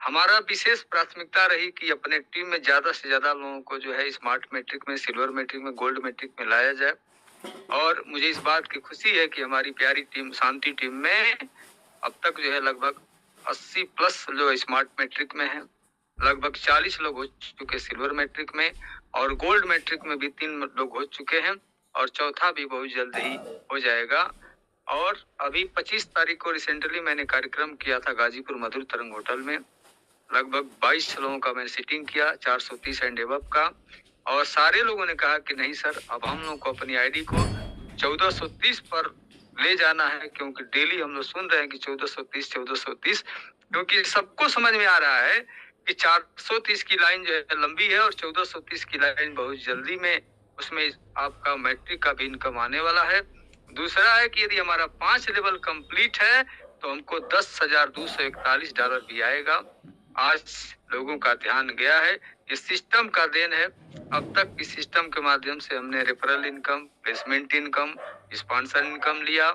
हमारा विशेष प्राथमिकता रही कि अपने टीम में ज्यादा से ज्यादा लोगों को जो है स्मार्ट मैट्रिक में, सिल्वर मैट्रिक में, गोल्ड मैट्रिक में लाया जाए। और मुझे इस बात की खुशी है कि हमारी प्यारी टीम, शांति टीम में अब तक जो है लगभग 80 प्लस जो स्मार्ट मैट्रिक में है, लगभग 40 लोग हो चुके सिल्वर मैट्रिक में और गोल्ड मैट्रिक में भी 3 लोग हो चुके हैं और चौथा भी बहुत जल्द ही हो जाएगा। और अभी 25 तारीख को रिसेंटली मैंने कार्यक्रम किया था गाजीपुर मधुर तरंग होटल में। लगभग 22 लोगों का मैंने सिटिंग किया, 430 एंड एबव का, और सारे लोगों ने कहा कि नहीं सर, अब हम लोग को अपनी आईडी को 1430 पर ले जाना है, क्योंकि डेली हम लोग सुन रहे हैं कि 1430, क्योंकि सबको समझ में आ रहा है कि 430 की लाइन जो है लंबी है और 1430 की लाइन बहुत जल्दी में उसमें आपका मैट्रिक का भी इनकम आने वाला है। दूसरा है कि यदि हमारा 5 लेवल कंप्लीट है तो हमको $10,241 भी आएगा। आज लोगों का ध्यान गया है, इस सिस्टम का देन है। अब तक इस सिस्टम के माध्यम से हमने referral income, placement income, sponsor income लिया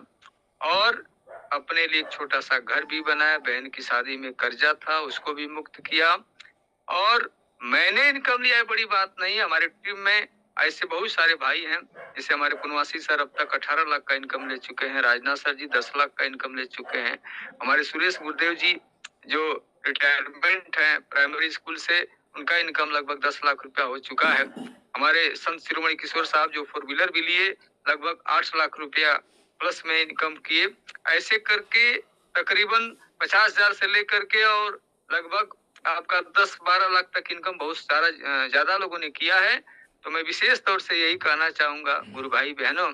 और अपने लिए एक छोटा सा घर भी बनाया। बहन की शादी में कर्जा था, उसको भी मुक्त किया और मैंने इनकम लिया है, बड़ी बात नहीं है। हमारे टीम में ऐसे बहुत सारे भाई हैं, जैसे हमारे पुनवासी सर अब तक 18 लाख का इनकम ले चुके हैं, राजनाथ सर जी 10 लाख का इनकम ले चुके हैं, हमारे सुरेश गुरुदेव जी जो रिटायरमेंट है प्राइमरी स्कूल से, उनका इनकम लगभग 10 लाख रुपया हो चुका है। हमारे संत शिरोमणि किशोर साहब जो 4 व्हीलर भी लिए, लगभग 8 लाख रुपया प्लस में इनकम किए। ऐसे करके तकरीबन 50,000 से लेकर के और लगभग आपका 10-12 लाख तक इनकम बहुत सारा ज्यादा लोगों ने किया है। तो मैं विशेष तौर से यही कहना चाहूंगा गुरु भाई बहनों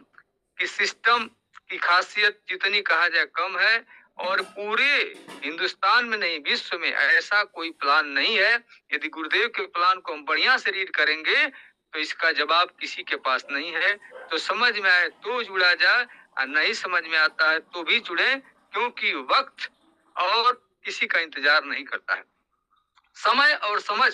कि सिस्टम की खासियत जितनी कहा जाए कम है और पूरे हिंदुस्तान में नहीं, विश्व में ऐसा कोई प्लान नहीं है। यदि गुरुदेव के प्लान को हम बढ़िया से रीड करेंगे तो इसका जवाब किसी के पास नहीं है। तो समझ में आए तो जुड़ा जाए और नहीं समझ में आता है तो भी जुड़े, क्योंकि वक्त और किसी का इंतजार नहीं करता है। समय और समझ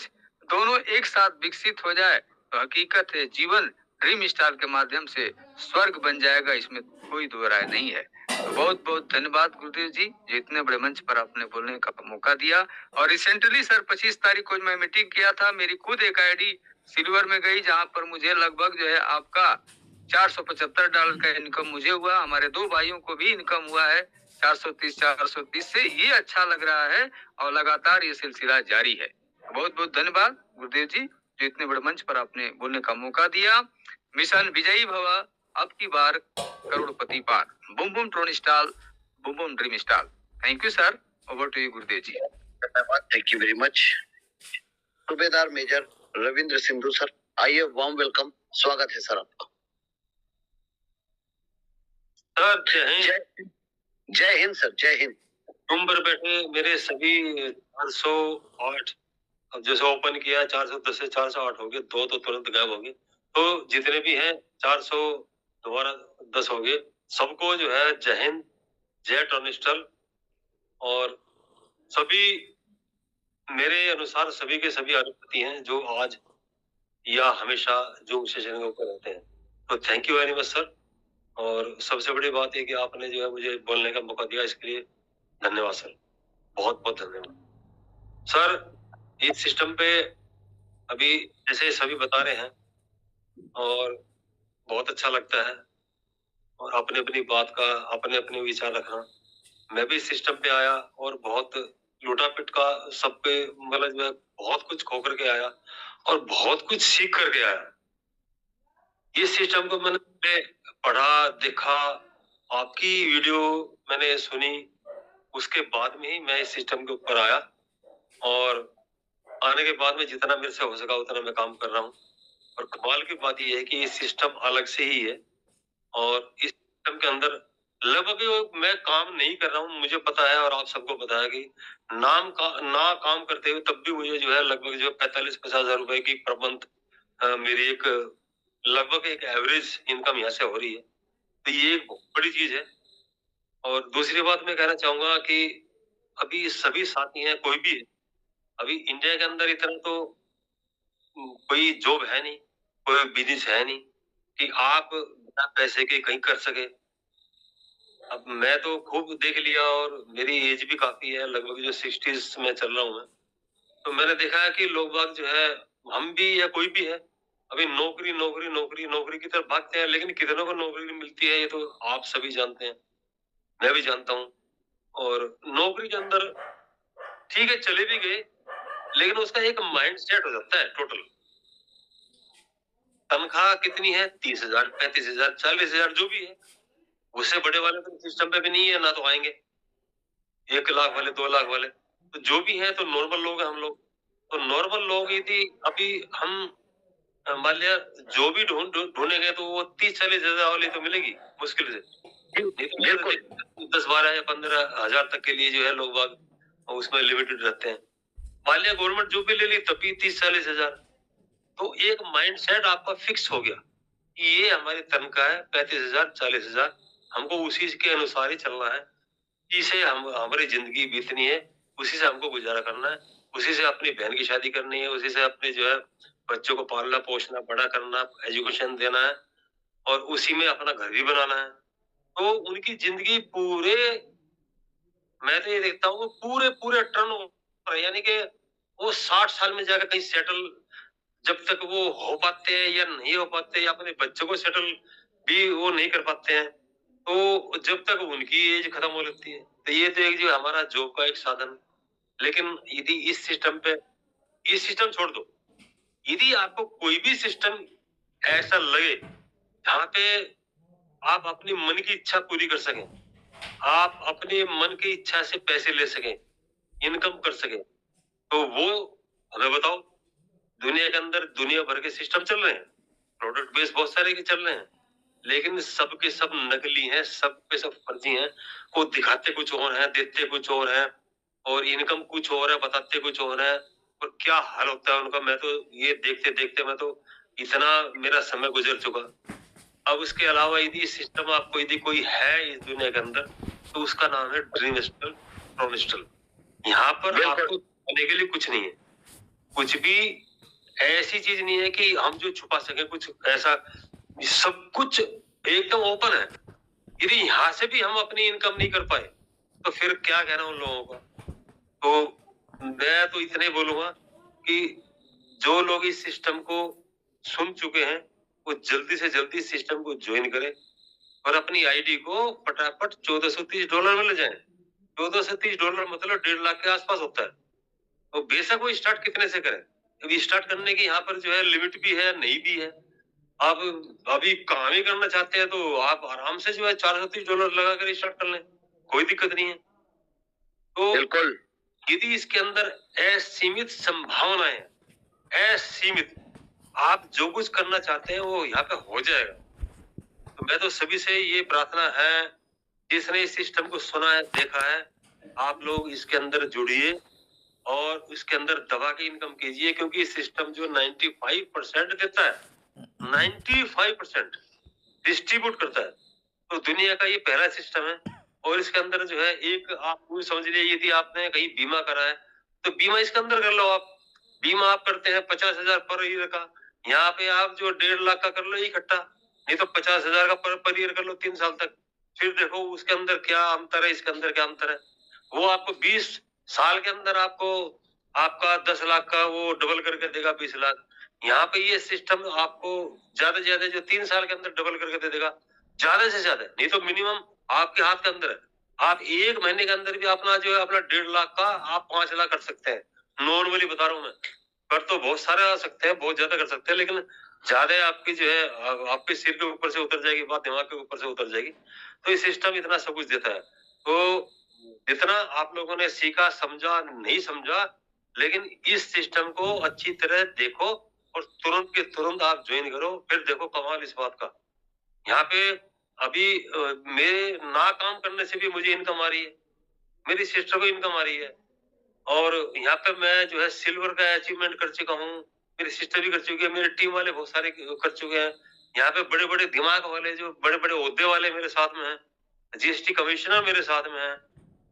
दोनों एक साथ विकसित हो जाए तो हकीकत है जीवन ड्रीम स्टार के माध्यम से स्वर्ग बन जाएगा, इसमें कोई दो राय नहीं है। तो बहुत बहुत धन्यवाद गुरुदेव जी, जो इतने बड़े मंच पर आपने बोलने का मौका दिया। और रिसेंटली सर 25 तारीख को मैं मीटिंग किया था, मेरी खुद एक आईडी सिल्वर में गई, जहां पर मुझे लगभग जो है आपका $475 का इनकम मुझे हुआ, हमारे 2 भाइयों को भी इनकम हुआ है 430 से। ये अच्छा लग रहा है और लगातार ये सिलसिला जारी है। बहुत बहुत धन्यवाद गुरुदेव जी, जो इतने बड़े मंच पर आपने बोलने का मौका दिया। मिशन विजयी भव, अब की बार करोड़पति पार। Boom boom tron star, boom boom dream star. Thank you sir, over to you Gurudev ji. धन्यवाद, thank you very much. Subedar major Ravindra Sindhu sir, आइए, वार्म वेलकम, स्वागत है सर आपका। सर जय हिंद सर, जय हिंद। रूम पर बैठे मेरे सभी 408, अब जैसे ओपन किया 410 से 408 हो गए, 2 तो तुरंत गायब हो गए, तो जितने भी हैं 400 दोबारा 10 हो गए। सबको जो है जय हिंद, जय टर्निस्टल। और सभी मेरे अनुसार सभी के सभी अरबपति हैं जो आज या हमेशा जो सेशन के ऊपर रहते हैं। तो thank you very much sir. और सबसे बड़ी बात है कि आपने जो है मुझे बोलने का मौका दिया, इसके लिए धन्यवाद सर, बहुत बहुत धन्यवाद सर। इस सिस्टम पे अभी जैसे सभी बता रहे हैं और बहुत अच्छा लगता है, और अपने अपनी बात का अपने अपने विचार रखना। मैं भी इस सिस्टम पे आया और बहुत लूटापिट का सब पे मतलब जो है बहुत कुछ खो करके आया और बहुत कुछ सीख करके आया। ये सिस्टम को मैंने पढ़ा, देखा, आपकी वीडियो मैंने सुनी, उसके बाद में ही मैं इस सिस्टम के ऊपर आया, और आने के बाद में जितना मेरे से हो सका उतना मैं काम कर रहा हूँ। और कमाल की बात यह है कि ये सिस्टम अलग से ही है, और इस सिस्टम के अंदर लगभग मैं काम नहीं कर रहा हूँ, मुझे पता है और आप सबको पता है कि ना काम करते हुए तब भी मुझे जो है लगभग जो 45-50 हजार रुपए की पर मंथ मेरी एक लगभग एक एवरेज इनकम यहाँ से हो रही है। तो ये एक बहुत बड़ी चीज है। और दूसरी बात मैं कहना चाहूंगा कि अभी सभी साथी हैं, कोई भी है, अभी इंडिया के अंदर इतना तो कोई जॉब है नहीं, कोई बिजनेस है नहीं कि आप बिना पैसे के कहीं कर सके। अब मैं तो खूब देख लिया, और मेरी एज भी काफी है, लगभग जो 60s में चल रहा हूँ मैं। तो मैंने देखा है कि लोग बाग जो है, हम भी या कोई भी है, अभी नौकरी नौकरी नौकरी नौकरी की तरफ भागते हैं, लेकिन कितनों को नौकरी नहीं मिलती है, ये तो आप सभी जानते हैं, मैं भी जानता हूँ। और नौकरी के अंदर ठीक है चले भी गए, लेकिन उसका एक माइंड सेट हो जाता है टोटल। तनख्वाह कितनी है? 30,000, 35,000, 40,000 जो भी है, उससे बड़े वाले तो सिस्टम पे भी नहीं है, ना तो आएंगे 1 लाख वाले, 2 लाख वाले, तो जो भी है तो नॉर्मल लोग हैं हम लोग। तो नॉर्मल लोग यदि अभी हम मान लिया जो भी ढूंढेंगे तो वो 30-40 हजार वाली तो मिलेगी मुश्किल से, नहीं तो 10-12 या 15 हजार तक के लिए जो है लोग बाग उसमें लिमिटेड रहते हैं। मान लिया गवर्नमेंट जॉब भी ले ली तब भी 30-40 हजार। तो एक माइंड सेट आपका फिक्स हो गया कि ये हमारी तनख्वाह है 35,000, 40,000, हमको उसी के अनुसार ही चलना है, इसे हम हमारी जिंदगी बीतनी है, उसी से हमको गुजारा करना है, उसी से अपनी बहन की शादी करनी है, उसी से अपने जो है बच्चों को पालना पोषना बड़ा करना, एजुकेशन देना है, और उसी में अपना घर भी बनाना है। तो उनकी जिंदगी पूरे, मैं तो ये देखता हूँ पूरे पूरे टर्न ओवर, यानी कि वो 60 साल में जाकर कहीं सेटल जब तक वो हो पाते हैं या नहीं हो पाते, या अपने बच्चों को सेटल भी वो नहीं कर पाते हैं, तो जब तक उनकी एज खत्म हो लगती है। तो ये तो एक जो हमारा जॉब का एक साधन। लेकिन यदि इस सिस्टम पे, इस सिस्टम छोड़ दो, यदि आपको कोई भी सिस्टम ऐसा लगे जहाँ पे आप अपनी मन की इच्छा पूरी कर सकें, आप अपने मन की इच्छा से पैसे ले सकें, इनकम कर सकें, तो वो हमें बताओ। दुनिया के अंदर दुनिया भर के सिस्टम चल रहे हैं, प्रोडक्ट बेस बहुत सारे के चल रहे हैं, लेकिन सब के सब नकली हैं, सब पे सब फर्जी हैं। को दिखाते कुछ और हैं, देते कुछ और हैं, और इनकम कुछ और है, बताते कुछ और है, और क्या हाल होता है उनका। मैं तो ये देखते देखते मैं तो इतना मेरा समय गुजर चुका। अब उसके अलावा यदि सिस्टम आपको यदि कोई है इस दुनिया के अंदर, तो उसका नाम है ड्रीम स्टल, ट्रोनिस्टल। यहाँ पर आपको करने के लिए कुछ नहीं है, कुछ भी ऐसी चीज नहीं है कि हम जो छुपा सके, कुछ ऐसा सब कुछ एकदम ओपन है। यदि यहाँ से भी हम अपनी इनकम नहीं कर पाए तो फिर क्या कहना उन लोगों का। तो मैं तो इतने बोलूंगा कि जो लोग इस सिस्टम को सुन चुके हैं वो जल्दी से जल्दी सिस्टम को ज्वाइन करें और अपनी आईडी को फटाफट $1430 में ले जाएं। $1430 मतलब 1.5 लाख के आसपास होता है। तो बेशक वो स्टार्ट कितने से करें, अभी स्टार्ट करने की यहाँ पर जो है लिमिट भी है, नहीं भी है। आप अभी काम ही करना चाहते हैं तो आप आराम से जो है $430 लगा कर स्टार्ट कर लें, कोई दिक्कत नहीं है। तो बिल्कुल यदि इसके अंदर असीमित संभावनाएं, असीमित, आप जो कुछ करना चाहते हैं वो यहाँ पे हो जाएगा। तो मैं तो सभी से ये प्रार्थना है, जिसने इस सिस्टम को सुना है, देखा है, आप लोग इसके अंदर जुड़िए और इसके अंदर दबा के इनकम कीजिए, क्योंकि इस सिस्टम जो 95% देता है, 95% डिस्ट्रीब्यूट करता है। तो दुनिया का ये पहला सिस्टम है। और इसके अंदर जो है एक आप समझ लीजिए, यदि आपने कहीं बीमा करा है तो बीमा इसके अंदर कर लो। आप बीमा आप करते हैं 50,000 पर ईयर का, यहाँ पे आप जो 1.5 लाख का कर लो इकट्ठा, नहीं तो 50,000 का पर ईयर कर लो 3 साल तक। फिर देखो उसके अंदर क्या अंतर है, इसके अंदर क्या अंतर है। वो आपको 20 साल के अंदर आपको आपका 10 लाख का वो डबल करके देगा, 20 लाख। यहाँ पे ये सिस्टम आपको ज्यादा से ज्यादा जो 3 साल के अंदर डबल करके दे देगा, ज्यादा से ज्यादा, नहीं तो मिनिमम आपके हाथ के अंदर है। आप 1 महीने के अंदर भी अपना जो है अपना 1.5 लाख का आप 5 लाख कर सकते हैं। नॉर्मली बता रहा हूँ मैं, कर तो बहुत सारे आ सकते हैं, बहुत ज्यादा कर सकते हैं, लेकिन ज्यादा आपकी जो है आपके सिर के ऊपर से उतर जाएगी बात, दिमाग के ऊपर से उतर जाएगी। तो ये सिस्टम इतना सब कुछ देता है। तो जितना आप लोगों ने सीखा, समझा, नहीं समझा, लेकिन इस सिस्टम को अच्छी तरह देखो और तुरंत के तुरंत आप ज्वाइन करो, फिर देखो कमाल इस बात का। यहाँ पे अभी मेरे ना काम करने से भी मुझे इनकम आ रही है, मेरी सिस्टर को इनकम आ रही है, और यहाँ पे मैं जो है सिल्वर का अचीवमेंट कर चुका हूँ, मेरी सिस्टर भी कर चुकी है, मेरी टीम वाले बहुत सारे कर चुके हैं। यहाँ पे बड़े बड़े दिमाग वाले, जो बड़े बड़े ओहदे वाले मेरे साथ में हैं, जीएसटी कमिश्नर मेरे साथ में है,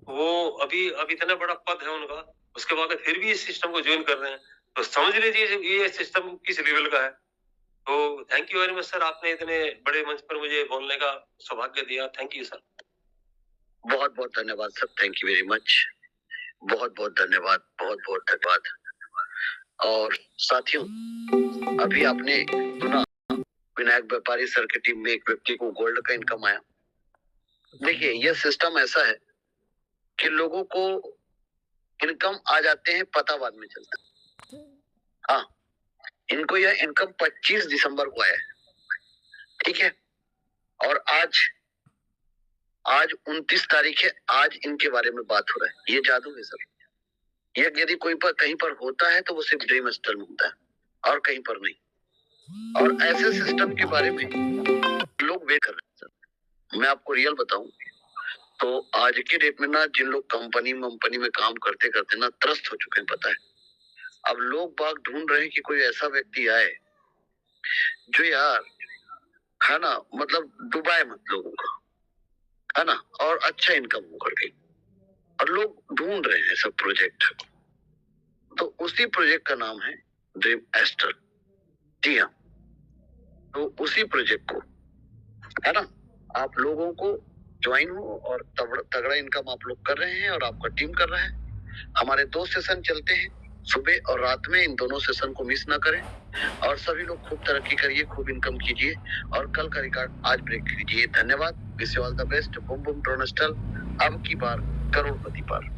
वो अभी इतना बड़ा पद है उनका, उसके बाद फिर भी इस सिस्टम को ज्वाइन कर रहे हैं। तो समझ लीजिए ये सिस्टम किस लेवल का है। तो thank you very much sir, आपने इतने बड़े मंच पर मुझे बोलने का सौभाग्य दिया। Thank you sir. बहुत बहुत धन्यवाद sir, thank you very much, बहुत बहुत धन्यवाद, बहुत बहुत धन्यवाद। और साथियों, अभी आपने सुना विनायक व्यापारी सर की टीम में एक व्यक्ति को गोल्ड का इनकम आया। देखिए, यह सिस्टम ऐसा है कि लोगों को इनकम आ जाते हैं, पता बाद में चलता है। हाँ, इनको यह इनकम 25 दिसंबर को आया है, ठीक है, और आज 29 तारीख है, आज इनके बारे में बात हो रहा है। ये जादू है सर। ये यदि कोई पर कहीं पर होता है तो वो सिर्फ ड्रीम स्टार में होता है और कहीं पर नहीं। और ऐसे सिस्टम के बारे में लोग वेट कर रहे हैं सर। मैं आपको रियल बताऊं तो आज के डेट में ना, जिन लोग कंपनी में काम करते करते ना त्रस्त हो चुके हैं, पता है। अब लोग बाग ढूंढ रहे हैं कि कोई ऐसा व्यक्ति आए जो यार, है ना, मतलब डुबाए मत लोगों का, है ना, और अच्छा इनकम हो करके। और लोग ढूंढ रहे हैं सब प्रोजेक्ट, तो उसी प्रोजेक्ट का नाम है ड्रीम एस्टर। जी हाँ, तो उसी प्रोजेक्ट को, है ना, आप लोगों को ज्वाइन हो और तगड़ा इनकम आप लोग कर रहे हैं और आपका टीम कर रहा है। हमारे 2 सेशन चलते हैं, सुबह और रात में। इन दोनों सेशन को मिस ना करें और सभी लोग खूब तरक्की करिए, खूब इनकम कीजिए और कल का रिकॉर्ड आज ब्रेक कीजिए। धन्यवाद, wish you all the best. Boom boom drone style, अब की बार करोड़पति पार।